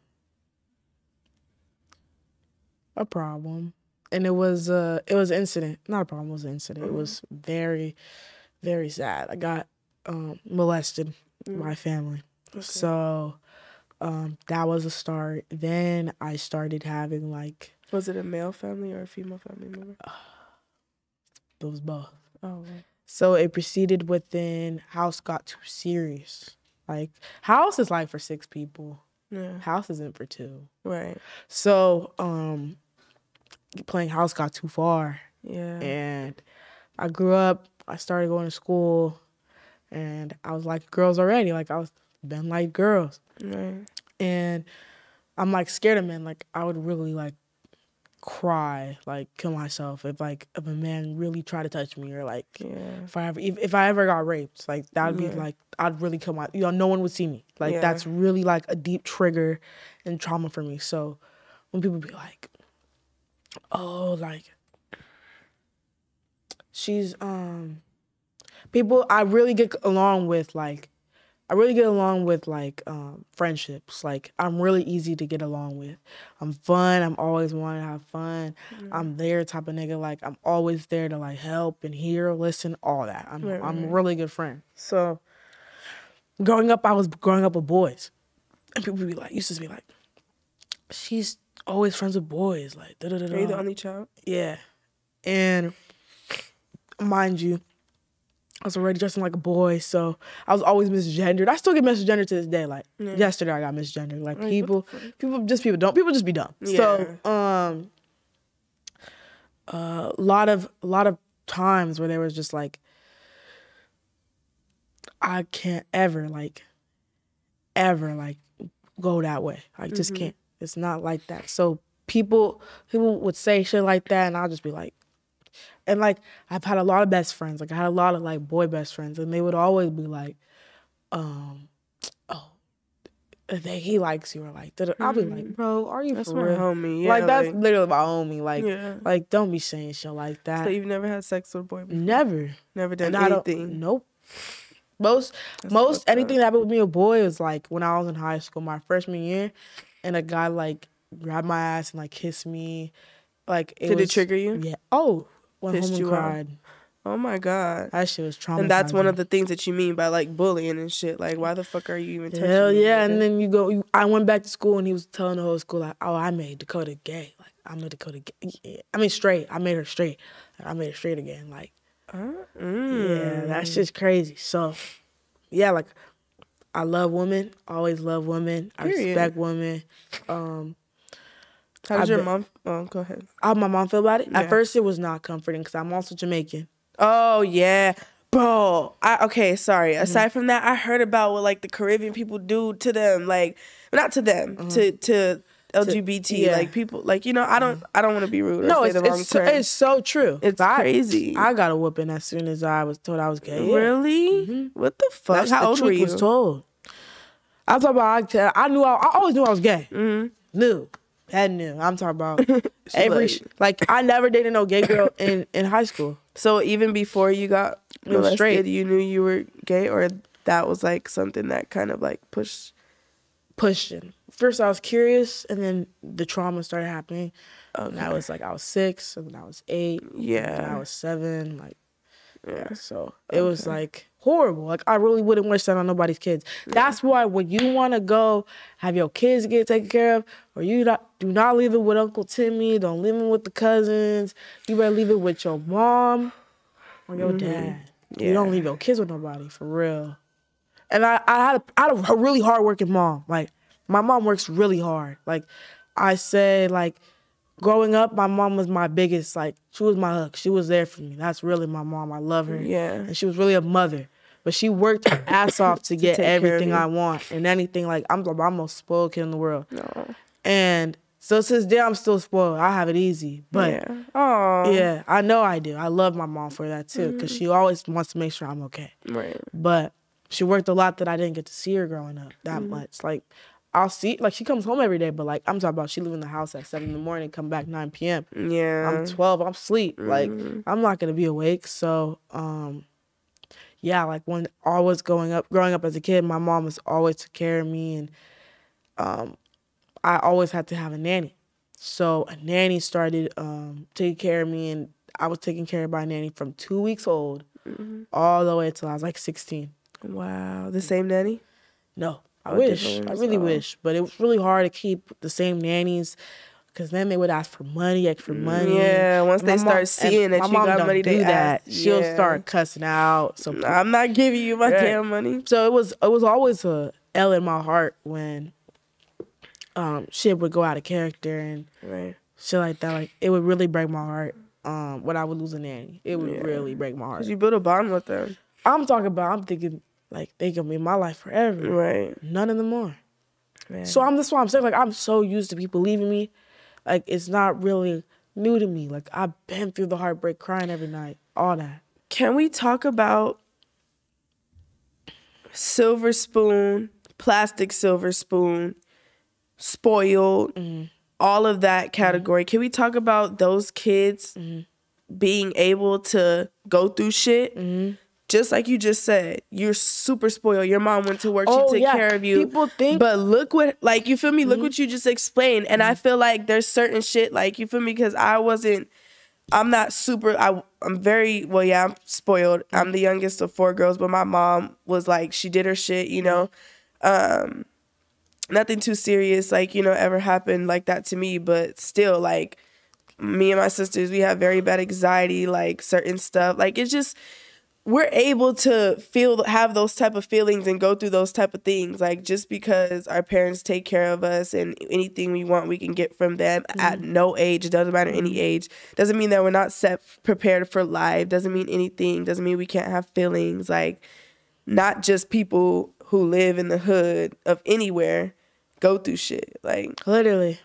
problem, and it was an incident. Not a problem. It was an incident. It was very, very sad. I got molested by my family. Okay. So that was a start. Then I started having like. Was it a male family or a female family member? It was both. Oh. Right. So it proceeded within. House got too serious. Like, house is like for 6 people. Yeah. House isn't for 2. Right. So, playing house got too far. Yeah. And I grew up, I started going to school, and I was like girls already. Like, I was been like girls. Right. And I'm like scared of men. Like, I would really like cry, like kill myself if a man really tried to touch me, or like if I ever got raped, like that would be like I'd really kill no one would see me. Like that's really like a deep trigger and trauma for me. So when people be like, oh, like she's people I really get along with friendships. Like, I'm really easy to get along with. I'm fun. I'm always wanting to have fun. I'm there type of nigga. Like, I'm always there to, like, help and hear, listen, all that. I'm a really good friend. So, growing up, I was growing up with boys. And people be like, used to be like, she's always friends with boys. Like, da-da-da-da. Are you the only child? Yeah. And, mind you, I was already dressing like a boy, so I was always misgendered. I still get misgendered to this day. Like yesterday, I got misgendered. Like people just be dumb. Yeah. So, a lot of times where there was just like, I can't ever go that way. I just can't. It's not like that. So people would say shit like that, and I'll just be like, and like I've had a lot of best friends. Like I had a lot of like boy best friends, and they would always be like, oh, he likes you, or like, I'll be like, bro, are you That's for my real? homie. Yeah, Like that's literally my homie. Like, yeah. like don't be saying shit like that. So you've never had sex with a boy before? Never done and anything? Nope. Most anything that happened with me a boy was like when I was in high school, my freshman year, and a guy like grabbed my ass and like kissed me. Like Did it trigger you? Yeah. Oh, went Pissed home and you cried. Oh my God. That shit was traumatizing. And that's one of the things that you mean by like bullying and shit. Like, why the fuck are you even touching Hell me? yeah. And then I went back to school and he was telling the whole school like, oh, I made Dakota gay. Like, I made Dakota gay. Yeah. I mean straight. I made her straight. I made her straight again. Like, yeah, that's just crazy. So, yeah, like, I love women. Always love women. I respect women. How did your mom? Oh, go ahead. How my mom feel about it? Yeah. At first, it was not comforting because I'm also Jamaican. Oh yeah, bro. Okay, sorry. Aside from that, I heard about what like the Caribbean people do to them. Like, not to them, to LGBT like people. Like I don't want to be rude. Or say the wrong term. It's so true. It's crazy. I got a whooping as soon as I was told I was gay. Yeah. Really? What the fuck? That's How the old truth were you? Was told. I talk about. I always knew I was gay. Knew. I'm talking about I never dated no gay girl in high school. So even before you got molested, straight, you knew you were gay, or that was like something that kind of like pushing. First I was curious, and then the trauma started happening. Okay. And I was 6, and then I was 8. Yeah. And I was 7. Like, yeah. So it was like horrible. Like I really wouldn't wish that on nobody's kids. Yeah. That's why when you want to go have your kids get taken care of, or do not leave it with Uncle Timmy. Don't leave it with the cousins. You better leave it with your mom or your dad. Yeah. You don't leave your kids with nobody, for real. And I had a really hard-working mom. Like, my mom works really hard. Like, I say, like, growing up, my mom was my biggest, like, she was my hook. She was there for me. That's really my mom. I love her. Yeah. And she was really a mother. But she worked her ass off to get everything I want. And anything, like, I'm the most spoiled kid in the world. No. And so since then, I'm still spoiled. I have it easy. But, yeah, I know I do. I love my mom for that, too. Because she always wants to make sure I'm okay. Right. But she worked a lot that I didn't get to see her growing up that much. Like, I'll see, like, she comes home every day, but, like, I'm talking about she leaving the house at 7 in the morning, come back 9 p.m. Yeah. I'm 12, I'm asleep. Like, I'm not going to be awake. So, yeah, like, when I was growing up as a kid, my mom was always took care of me, and I always had to have a nanny. So, a nanny started taking care of me, and I was taken care of by a nanny from 2 weeks old all the way until I was, like, 16. Wow. The same nanny? No. I really wish. But it was really hard to keep the same nannies because then they would ask for money, extra money. Yeah, once they start seeing that you got money, they ask. She'll start cussing out. So I'm not giving you my damn money. So it was always a L in my heart when shit would go out of character and shit like that. Like, it would really break my heart when I would lose a nanny. It would really break my heart. Because you build a bond with them. I'm thinking, like, they gonna be in my life forever. Right. None of them more. Man. So that's why I'm saying, like, I'm so used to people leaving me. Like, it's not really new to me. Like, I've been through the heartbreak, crying every night, all that. Can we talk about silver spoon, plastic silver spoon, spoiled, all of that category? Can we talk about those kids being able to go through shit? Just like you just said, you're super spoiled. Your mom went to work, she took care of you. People think, but look what, like, you feel me? Look what you just explained. And I feel like there's certain shit, like, you feel me? Because I'm not super, I'm very, well, yeah, I'm spoiled. I'm the youngest of 4 girls, but my mom was like, she did her shit, you know. Nothing too serious, like, you know, ever happened like that to me. But still, like, me and my sisters, we have very bad anxiety, like, certain stuff. Like, it's just, we're able to have those type of feelings and go through those type of things. Like, just because our parents take care of us and anything we want, we can get from them at no age. It doesn't matter any age. Doesn't mean that we're not prepared for life. Doesn't mean anything. Doesn't mean we can't have feelings. Like, not just people who live in the hood of anywhere go through shit. Like, literally.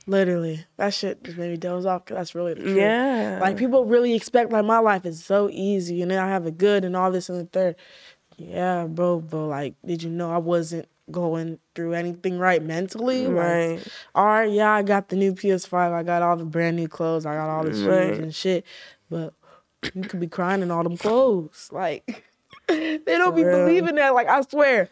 That shit just made me doze off, because that's really the truth. Yeah. Like, people really expect, like, my life is so easy and then I have it good and all this and the third. Yeah, bro, but like, did you know I wasn't going through anything right mentally? Right. Like, all right, yeah, I got the new PS5, I got all the brand new clothes, I got all the shoes and shit, but you could be crying in all them clothes. Like, they don't be believing that. Like, I swear.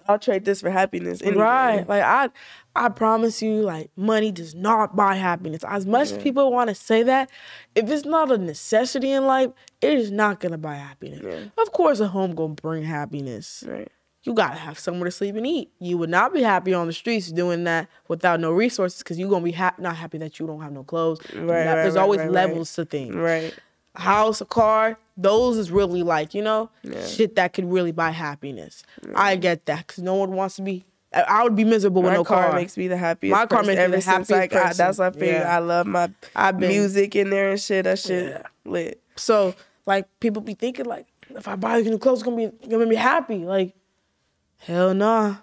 I'll trade this for happiness anyway. Right. Like, I promise you, like, money does not buy happiness. As much as people want to say that, if it's not a necessity in life, it is not going to buy happiness. Yeah. Of course, a home going to bring happiness. Right. You got to have somewhere to sleep and eat. You would not be happy on the streets doing that without no resources, because you're going to be not happy that you don't have no clothes. There's always levels to things. Right. House, a car, those is really like, you know, shit that could really buy happiness. I get that, because no one wants to be, I would be miserable with no car. My car makes me the happiest. My car makes me the happiest person. That's what I feel. I love my music in there and shit. That shit lit. So, like, people be thinking, like, if I buy new clothes, it's gonna make me happy. Like, hell nah.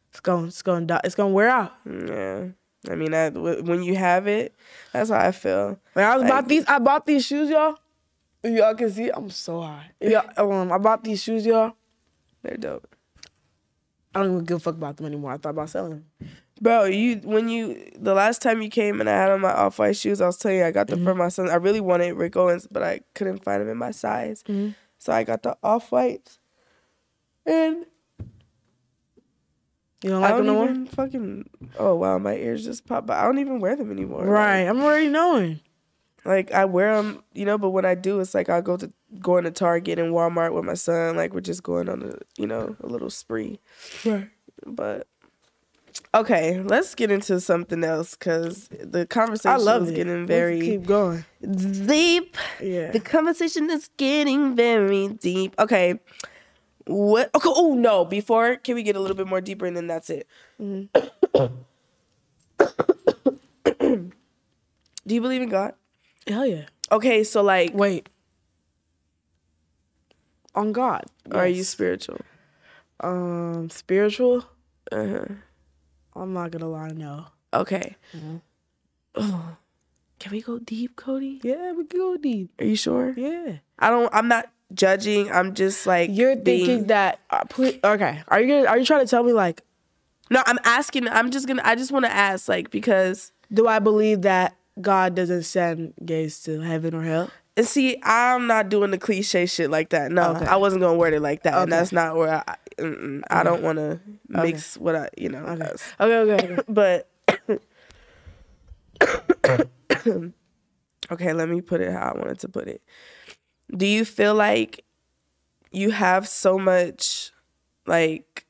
It's gonna die. It's gonna wear out. Yeah. I mean, when you have it, that's how I feel. When I bought these shoes, y'all. If y'all can see, I'm so high. I bought these shoes, y'all. They're dope. I don't even give a fuck about them anymore. I thought about selling them. Bro, the last time you came and I had on my off-white shoes, I was telling you I got them for my son. I really wanted Rick Owens, but I couldn't find them in my size. So I got the off-whites. And you don't like them no more? Fucking, oh wow, my ears just popped. But I don't even wear them anymore. Right, like, I'm already knowing. Like, I wear them, you know, but when I do, it's like I'll go into Target and Walmart with my son. Like, we're just going on a little spree. Right. But okay, let's get into something else, because the conversation is getting very keep going deep. Yeah. The conversation is getting very deep. Okay. What? Okay. Oh no! Can we get a little bit more deeper, and then that's it? Do you believe in God? Hell yeah. Okay, so like, wait. On God. Yes. Are you spiritual? Spiritual? I'm not gonna lie, no. Okay. Oh, can we go deep, Cody? Yeah, we can go deep. Are you sure? Yeah. I'm not judging. I'm just like, you're thinking that. Okay. Are you trying to tell me, like? No, I'm asking. I just want to ask, like, because do I believe that God doesn't send gays to heaven or hell? And see, I'm not doing the cliche shit like that. No, okay. I wasn't gonna word it like that, and that's not where I don't want to mix what I, you know. Okay. But okay, let me put it how I wanted to put it. Do you feel like you have so much, like,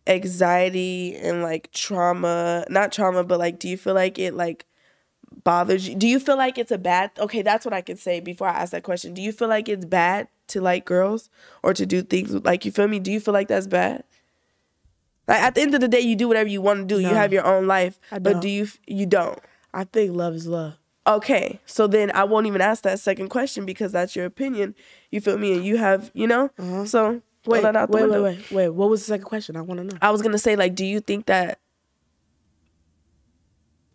anxiety and like trauma, not trauma, but like, do you feel like it like bothers you? Do you feel like it's okay, that's what I could say before I ask that question. Do you feel like it's bad to like girls or to do things like, you feel me? Do you feel like that's bad? Like, at the end of the day, you do whatever you want to do. No, you have your own life, but do you don't? I think love is love. Okay, so then I won't even ask that second question, because that's your opinion. You feel me? And you have, you know? So wait. What was the second question? I want to know. I was going to say, like, do you think that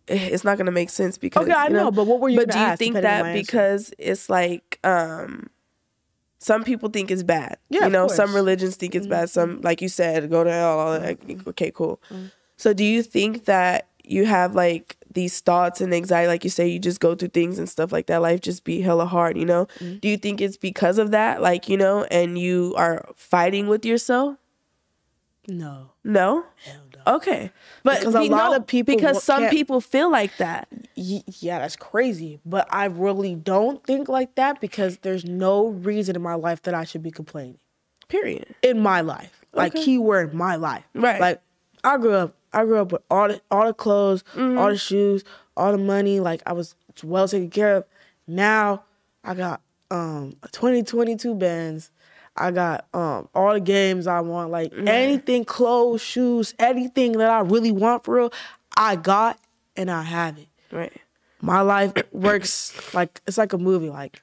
it's not going to make sense because... Okay, I know, but what were you going to ask? But do you think that because it's like, some people think it's bad. Yeah, you know, some religions think it's bad. Some, like you said, go to hell, all that. Okay, cool. So do you think that you have, like, these thoughts and anxiety, like you say, you just go through things and stuff like that, life just be hella hard, you know? Do you think it's because of that, like, you know, and you are fighting with yourself? No. No? Hell no. Okay. But because a lot of people... Because some people feel like that. Yeah, that's crazy. But I really don't think like that, because there's no reason in my life that I should be complaining. Period. In my life. Okay. Like, keyword, my life. Right. Like, I grew up with all the clothes, all the shoes, all the money. Like, I was well taken care of. Now, I got 2022 bands. I got all the games I want. Like anything, clothes, shoes, anything that I really want for real, I got and I have it. Right. My life works like it's like a movie. Like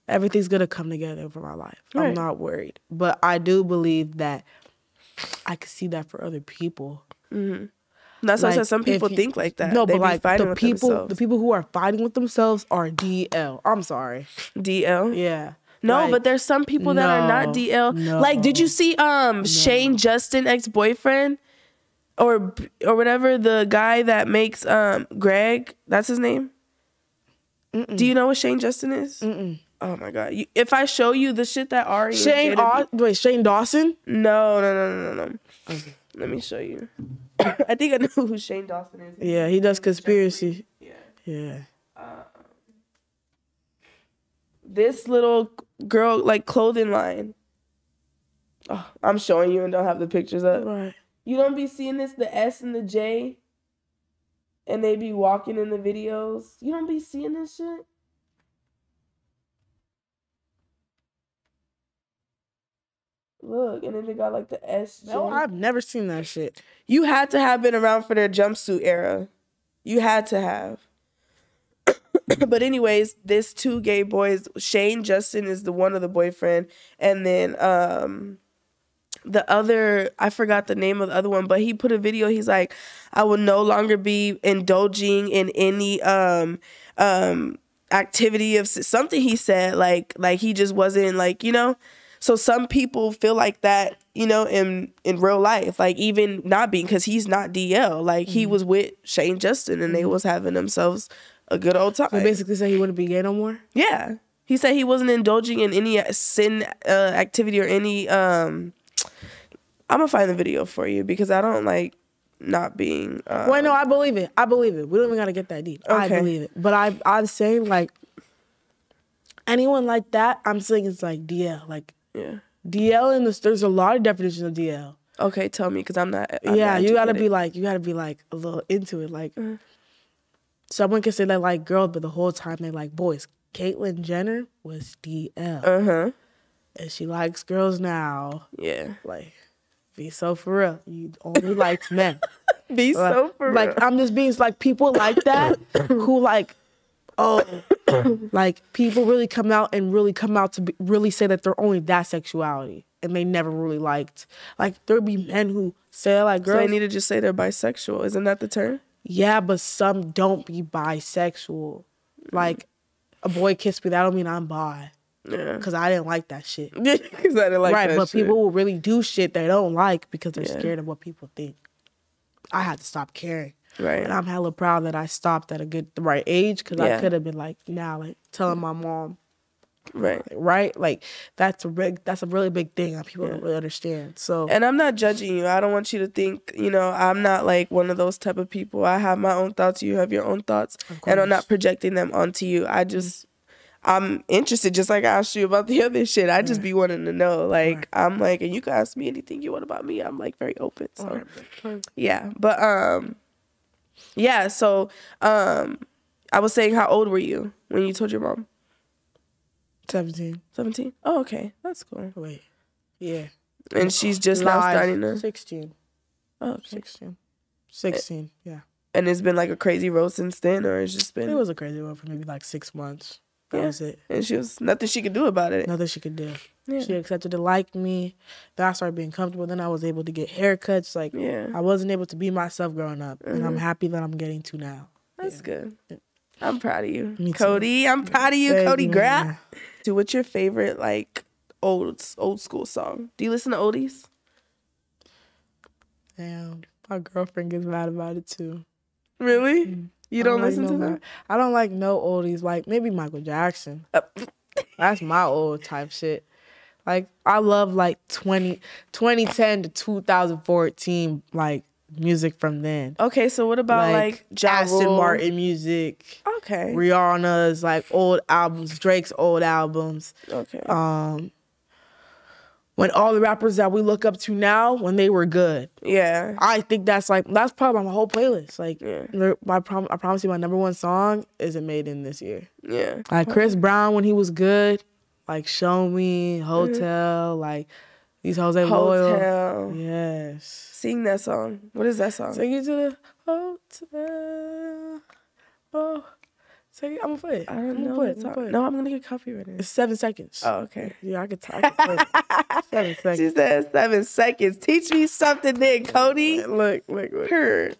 everything's gonna come together for my life. Right. I'm not worried. But I do believe that I could see that for other people. Mm-hmm. That's why I said some people think like that. No, they but be like fighting the with people themselves. who are fighting with themselves are DL. I'm sorry. DL? Yeah. No, Like, but there's some people that are not DL. no. Like, did you see Shane Justin ex-boyfriend or whatever, the guy that makes Greg? That's his name. Do you know what Shane Justin is? Oh my God! If I show you the shit that Ari Shane Dawson? No. Okay. Let me show you. I think I know who Shane Dawson is. Yeah, he does conspiracy. Yeah. This little girl, like, clothing line. Oh, I'm showing you and don't have the pictures up. Right. You don't be seeing this, the S and the J, and they be walking in the videos. You don't be seeing this shit? Look, and then they got like the SJ. No, I've never seen that shit. You had to have been around for their jumpsuit era. You had to have. But anyways, this two gay boys, Shane Justin is the one of the boyfriend, and then the other, I forgot the name of the other one, but he put a video. He's like, I will no longer be indulging in any activity of something. He said like he just wasn't like, you know. So some people feel like that, you know, in real life, like even not being, because he's not DL. Like he was with Shane Justin and they was having themselves a good old time. So basically say he wouldn't be gay no more? Yeah. He said he wasn't indulging in any sin activity or any, I'm going to find the video for you because I don't like not being. Well, no, I believe it. We don't even got to get that deep. Okay. I believe it. But I'm saying like anyone like that, I'm saying it's like DL. Like, yeah. DL and there's a lot of definitions of DL. Okay, tell me, because I'm not you gotta be like a little into it. Like someone can say they like girls, but the whole time they like boys. Caitlyn Jenner was DL. And she likes girls now. Yeah. Like, be so for real. You only likes men. Be so for real. Like, I'm just being like people like that who like, oh, like people really come out to really say that they're only that sexuality and they never really liked. Like there'll be men who say like girls. So they need to just say they're bisexual. Isn't that the term? Yeah, but some don't be bisexual. Like a boy kissed me, that don't mean I'm bi. Yeah. Because I didn't like that shit. Because I didn't like that shit. Right, but people will really do shit they don't like because they're scared of what people think. I had to stop caring. Right. And I'm hella proud that I stopped at the right age because I could have been like now, like telling my mom. Right. Right? Like that's a really big thing that people don't really understand. So. And I'm not judging you. I don't want you to think, you know, I'm not like one of those type of people. I have my own thoughts. You have your own thoughts. And I'm not projecting them onto you. I'm interested, just like I asked you about the other shit. I just be wanting to know. Like, I'm like, and you can ask me anything you want about me. I'm like very open. So, yeah. But, yeah, so I was saying, how old were you when you told your mom? 17. 17? Oh, okay. That's cool. Wait. Yeah. And she's just now starting to... 16. Oh, okay. 16, yeah. And it's been like a crazy road since then, or it's just been... It was a crazy road for maybe like 6 months. That was it. And she was... Nothing she could do about it. Nothing she could do. Yeah. She accepted to like me. Then I started being comfortable. Then I was able to get haircuts. Like, I wasn't able to be myself growing up. And I'm happy that I'm getting to now. That's good. I'm proud of you. Me Cody, too. I'm proud of you, Cody Grab. So what's your favorite, like, old school song? Do you listen to oldies? Damn. My girlfriend gets mad about it, too. Really? You don't listen to them? I don't like no oldies. Like, maybe Michael Jackson. That's my old type shit. Like, I love, like, 2010 to 2014, like, music from then. Okay, so what about, like Aston Martin music. Okay. Rihanna's, like, old albums. Drake's old albums. Okay. when all the rappers that we look up to now, when they were good. Yeah. I think that's probably my whole playlist. Like, Yeah. I promise you, my #1 song isn't made in this year. Yeah. Like Chris Brown when he was good, like Show Me, Hotel, like these Jose Loyal. Hotel. Yes. Sing that song. What is that song? Take you to the hotel. Oh. I'm gonna play it. I don't know. No, I'm gonna get copyrighted. It's 7 seconds. Oh, okay. Yeah, I could play it. 7 seconds. She said 7 seconds. Teach me something then, Cody. Look. Her.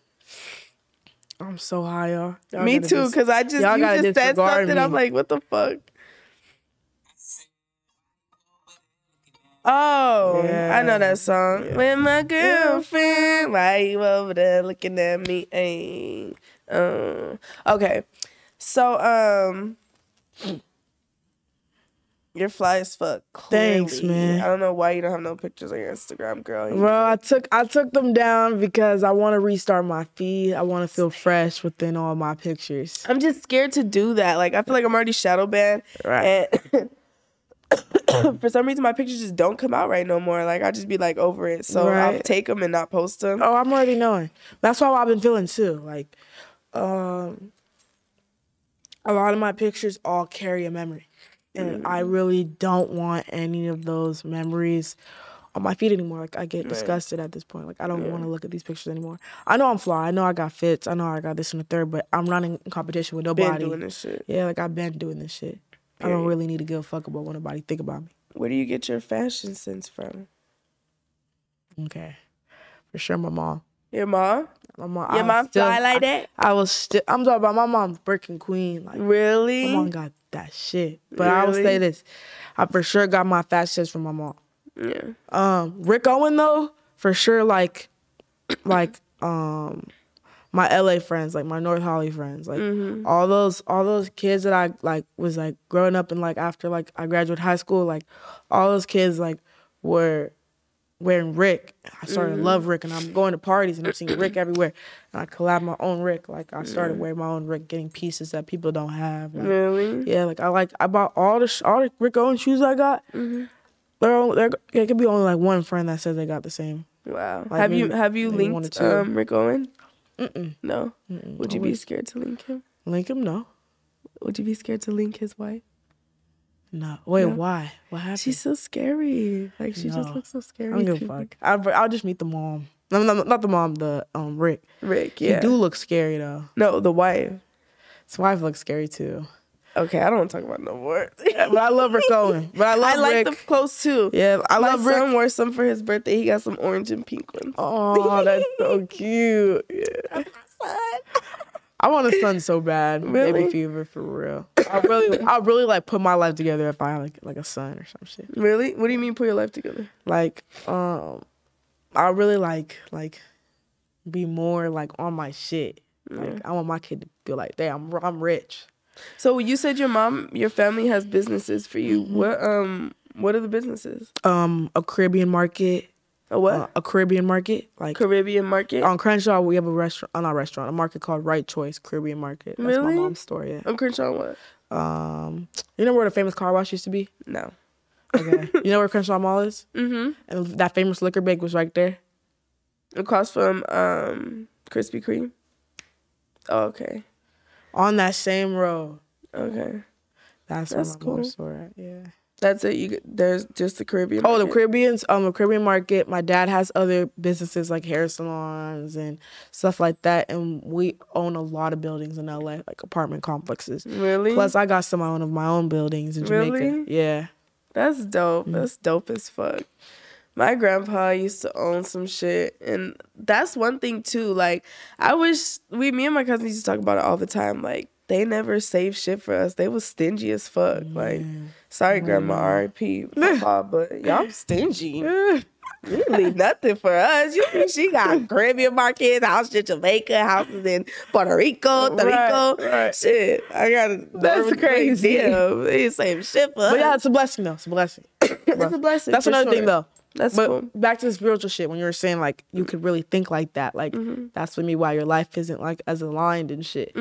I'm so high, y'all. Me too, because you just said something. I'm like, what the fuck? Oh, yeah. I know that song. Yeah. With my girlfriend, why you over there looking at me? Ay. Okay. So, you're fly as fuck. Clearly. Thanks, man. I don't know why you don't have no pictures on your Instagram, girl. Well, I took them down because I want to restart my feed. I want to feel fresh within all my pictures. I'm just scared to do that. Like, I feel like I'm already shadow banned. Right. And for some reason, my pictures just don't come out right no more. Like, I just be like over it. So I'll take them and not post them. Oh, I'm already knowing. That's how I've been feeling too. Like, a lot of my pictures all carry a memory. And I really don't want any of those memories on my feed anymore. Like, I get disgusted at this point. Like, I don't want to look at these pictures anymore. I know I'm fly. I know I got fits. I know I got this and the third, but I'm running in competition with nobody. Been doing this shit. Yeah, like, I've been doing this shit. Period. I don't really need to give a fuck about what nobody think about me. Where do you get your fashion sense from? Okay. For sure, my mom. Your mom? My mom. Your mom fly like that? I'm talking about my mom's Birkin Queen. Like, really? My mom got that shit. But I will say this. I for sure got my fashion sense from my mom. Yeah. Rick Owen though, for sure, like my LA friends, like my North Holly friends, like all those kids that I like was like growing up and like after like I graduated high school, like all those kids like were wearing Rick. I started to love Rick, and I'm going to parties and I'm seeing Rick everywhere. And I collab my own Rick. Like I started wearing my own Rick, getting pieces that people don't have. Like, really? Yeah. Like I bought all the Rick Owen shoes I got. It could be only like one friend that says they got the same. Wow. Like have you linked Rick Owen? No. Would you be scared to link him? Link him? No. Would you be scared to link his wife? No. Wait, why? What happened? She's so scary. Like, she just looks so scary. I don't give a fuck. I'll just meet the mom. No, not the mom, the Rick. Rick, yeah. He do look scary, though. No, the wife. His wife looks scary, too. Okay, I don't want to talk about no more. But I love Rick Owen. But I like Rick. The clothes, too. Yeah, I love Rick. My son wore some for his birthday. He got some orange and pink ones. Oh, that's so cute. Yeah. That's my son. I want a son so bad. Really? Baby fever, for real. I really like put my life together if I had like a son or some shit. Really? What do you mean put your life together? Like, I really like be more like on my shit. Like, I want my kid to feel like, damn, I'm rich. So you said your family has businesses for you. What are the businesses? A Caribbean market. A what? A Caribbean market. Like Caribbean market? On Crenshaw, we have a restaurant, not a restaurant, a market called Right Choice Caribbean Market. That's really? my mom's store, yeah. On Crenshaw what? You know where the famous car wash used to be? No. Okay. You know where Crenshaw Mall is? Mm-hmm. And that famous liquor bake was right there? Across from Krispy Kreme? Oh, okay. On that same road. Okay. That's where my mom's store at, yeah. That's it. There's just the Caribbean market. Oh, the Caribbean market. My dad has other businesses like hair salons and stuff like that, and we own a lot of buildings in LA, like apartment complexes. Really? Plus, I got some of my own buildings in Jamaica. Really? Yeah. That's dope. That's dope as fuck. My grandpa used to own some shit, and that's one thing too. Like, I wish me and my cousins used to talk about it all the time. Like, they never saved shit for us. They was stingy as fuck. Like, sorry, Grandma, R.I.P. Papa, but y'all stingy. You leave nothing for us. You think she got Caribbean markets, houses in Jamaica, houses in Puerto Rico, Right. Shit, I got that's crazy. Damn, they ain't saving shit for us. But yeah, it's a blessing though. It's a blessing. It's a blessing. That's another thing though. That's but cool. Back to the spiritual shit, when you were saying like you could really think like that, like that's for me why your life isn't like as aligned and shit.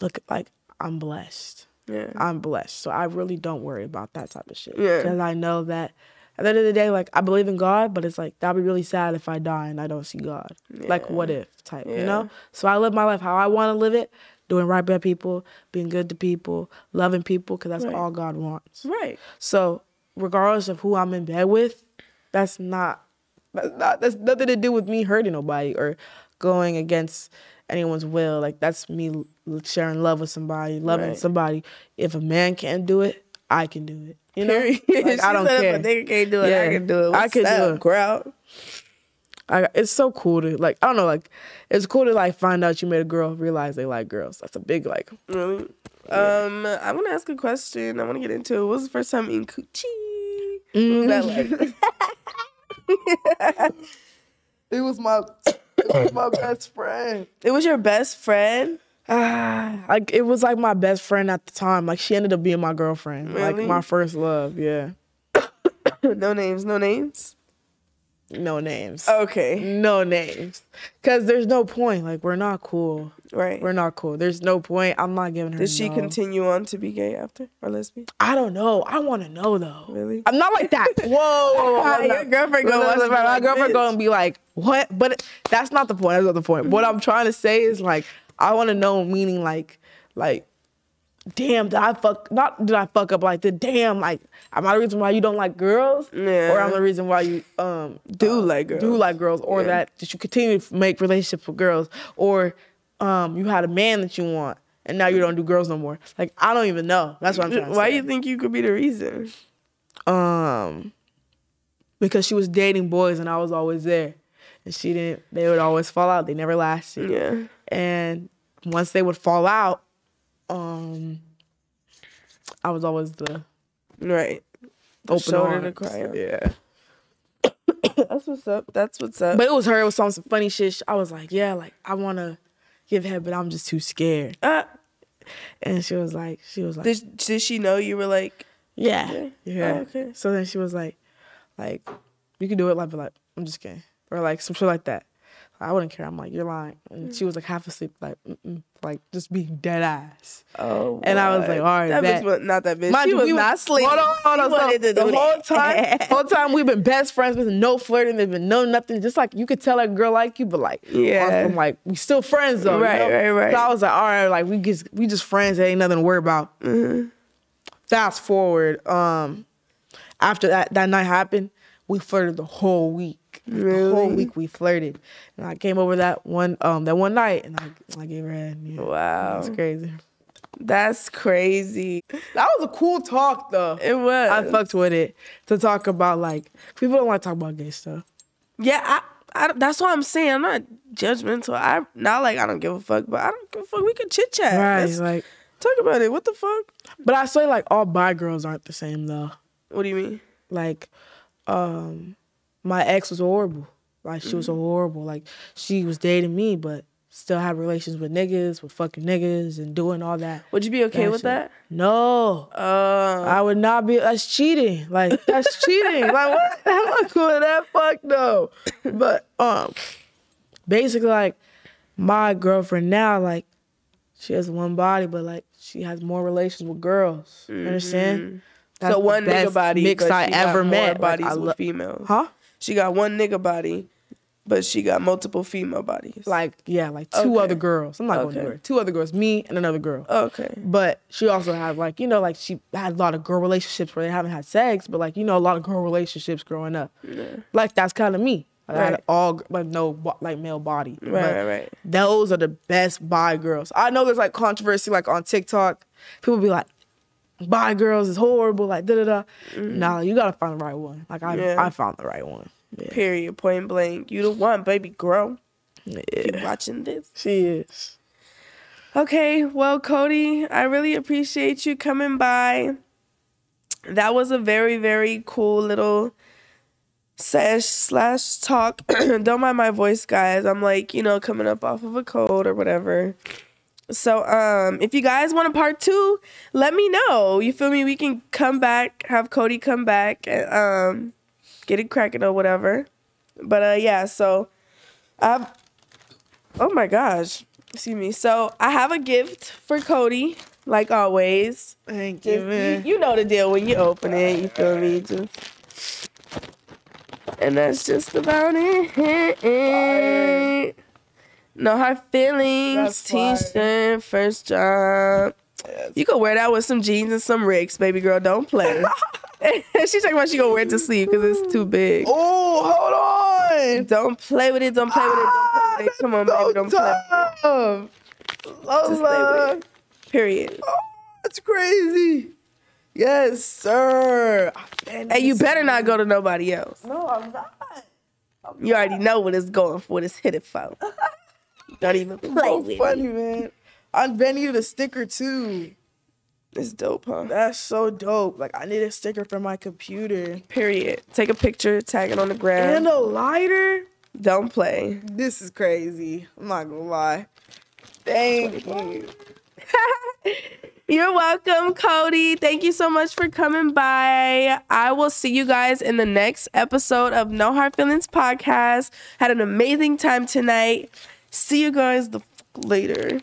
Look, like I'm blessed. Yeah, I'm blessed, so I really don't worry about that type of shit. Yeah, because I know that at the end of the day, like, I believe in God, but it's like, that'd be really sad if I die and I don't see God. Yeah. Like, what if type, Yeah. you know? So I live my life how I want to live it, doing right by people, being good to people, loving people, because that's all God wants. Right. So regardless of who I'm in bed with, that's nothing to do with me hurting nobody or going against anyone's will. Like, that's me sharing love with somebody, loving somebody. If a man can't do it, I can do it. You know? Like, I don't care. If a nigga can't do it, I can do it. I can do it. Crowd? It's so cool to, like, I don't know, like, it's cool to, like, find out you made a girl realize they like girls. That's a big, like. Really? Yeah. I want to ask a question. I want to get into it. What was the first time eating coochie? What was that like? It was my best friend. It was your best friend? Like, it was like my best friend at the time. Like, she ended up being my girlfriend. Really? Like, my first love, yeah. No names, no names? No names. Okay. No names. Because there's no point. Like, we're not cool. Right. We're not cool. There's no point. I'm not giving her Did she continue on to be gay after or lesbian? I don't know. I want to know, though. Really? I'm not like that. Whoa. Your girlfriend going my girlfriend going to be like, what? But that's not the point. That's not the point. What I'm trying to say is, like, I want to know, meaning, like, damn, did I fuck up? Like, damn, like, am I the reason why you don't like girls? Yeah. Or I'm the reason why you do like girls? Or that you continue to make relationships with girls? Or you had a man that you want, and now you don't do girls no more? Like, I don't even know. That's what I'm trying to say. Why do you think you could be the reason? Because she was dating boys, and I was always there. And they would always fall out. They never lasted. Yeah. And once they would fall out, I was always the open shoulder to cry on. Yeah. That's what's up. That's what's up. But it was her. It was some funny shit. I was like, yeah, like, I want to give head, but I'm just too scared. And she was like, did she know you were like? Yeah. Yeah. Oh, okay. So then she was like, you can do it, like, but like, I'm just kidding, or like some shit like that. I wouldn't care. I'm like, you're lying. And she was like half asleep, like, like, just being dead ass. Oh, and I was like, all right, that bitch was not that bitch. Mind she was not asleep. Hold on. The whole time we've been best friends. There's no flirting. There's been no nothing. Just like, you could tell a girl like you, but like, I'm like, we still friends though. Right, you know? right. So I was like, all right, like, we just friends. There ain't nothing to worry about. Fast forward, after that night happened, we flirted the whole week. Really? The whole week we flirted, and I came over that one night, and I gave her head. Yeah. Wow, that's crazy. That's crazy. That was a cool talk, though. It was. I fucked with it to talk about, like, people don't want to talk about gay stuff. Yeah, I that's what I'm saying. I'm not judgmental. I don't give a fuck, but I don't give a fuck. We can chit chat. Right, Let's like, talk about it. What the fuck? But I say, like, all bi girls aren't the same though. What do you mean? Like, my ex was horrible. Like, she was horrible. Like, she was dating me, but still had relations with niggas, with fucking niggas, and doing all that. Would you be okay with that? No. I would not be. That's cheating. Like, that's cheating. Like, what? I'm not cool with that. Fuck no. But basically, like, my girlfriend now, like, she has one body, but like, she has more relations with girls. You understand? That's so one nigga body mix but I she ever got met. More bodies like, with females. Huh? She got one nigga body, but she got multiple female bodies. Like, yeah, like two other girls. I'm not going to her. Two other girls, me and another girl. Okay. But she also had, like, you know, like, she had a lot of girl relationships where they haven't had sex, but like, you know, a lot of girl relationships growing up. Yeah. Like, that's kind of me. Like, I had all, like, no, like, male body. Right. Those are the best bi girls. I know there's, like, controversy, like, on TikTok. People be like, bi girls is horrible, like, da-da-da. Nah, you gotta find the right one. Like, I found the right one. Yeah. Period, point blank. You the one, baby girl. Yeah. If you watching this. She is. Okay, well, Kodi, I really appreciate you coming by. That was a very, very cool little sesh/talk. Don't mind my voice, guys. I'm like, you know, coming up off of a cold or whatever. So, if you guys want a part 2, let me know. You feel me? We can come back, have Kodi come back, and get it cracking or whatever. But yeah, so oh my gosh, excuse me. So I have a gift for Kodi, like always. Thank you, man. You know the deal when you open it. You feel me? Just And that's just about it. No Hard Feelings t-shirt, first job. Yes. You can wear that with some jeans and some Ricks, baby girl. Don't play. She talking about she gonna wear it to sleep because it's too big. Oh, hold on. Don't play with it. Don't play with it. Don't play with it. Come on, baby. Don't play with it. Just stay with it. Period. Oh, that's crazy. Yes, sir. And you better not go to nobody else. No, I'm not. You already know what it's going for. What it's hit it for. Don't even play So with funny, it. man. I've been needed a sticker too. It's dope, huh? That's so dope. Like, I need a sticker for my computer. Period. Take a picture, tag it on the ground. And a lighter? Don't play. This is crazy. I'm not gonna lie. Thank you. You're welcome, Cody. Thank you so much for coming by. I will see you guys in the next episode of No Hard Feelings podcast. Had an amazing time tonight. See you guys later.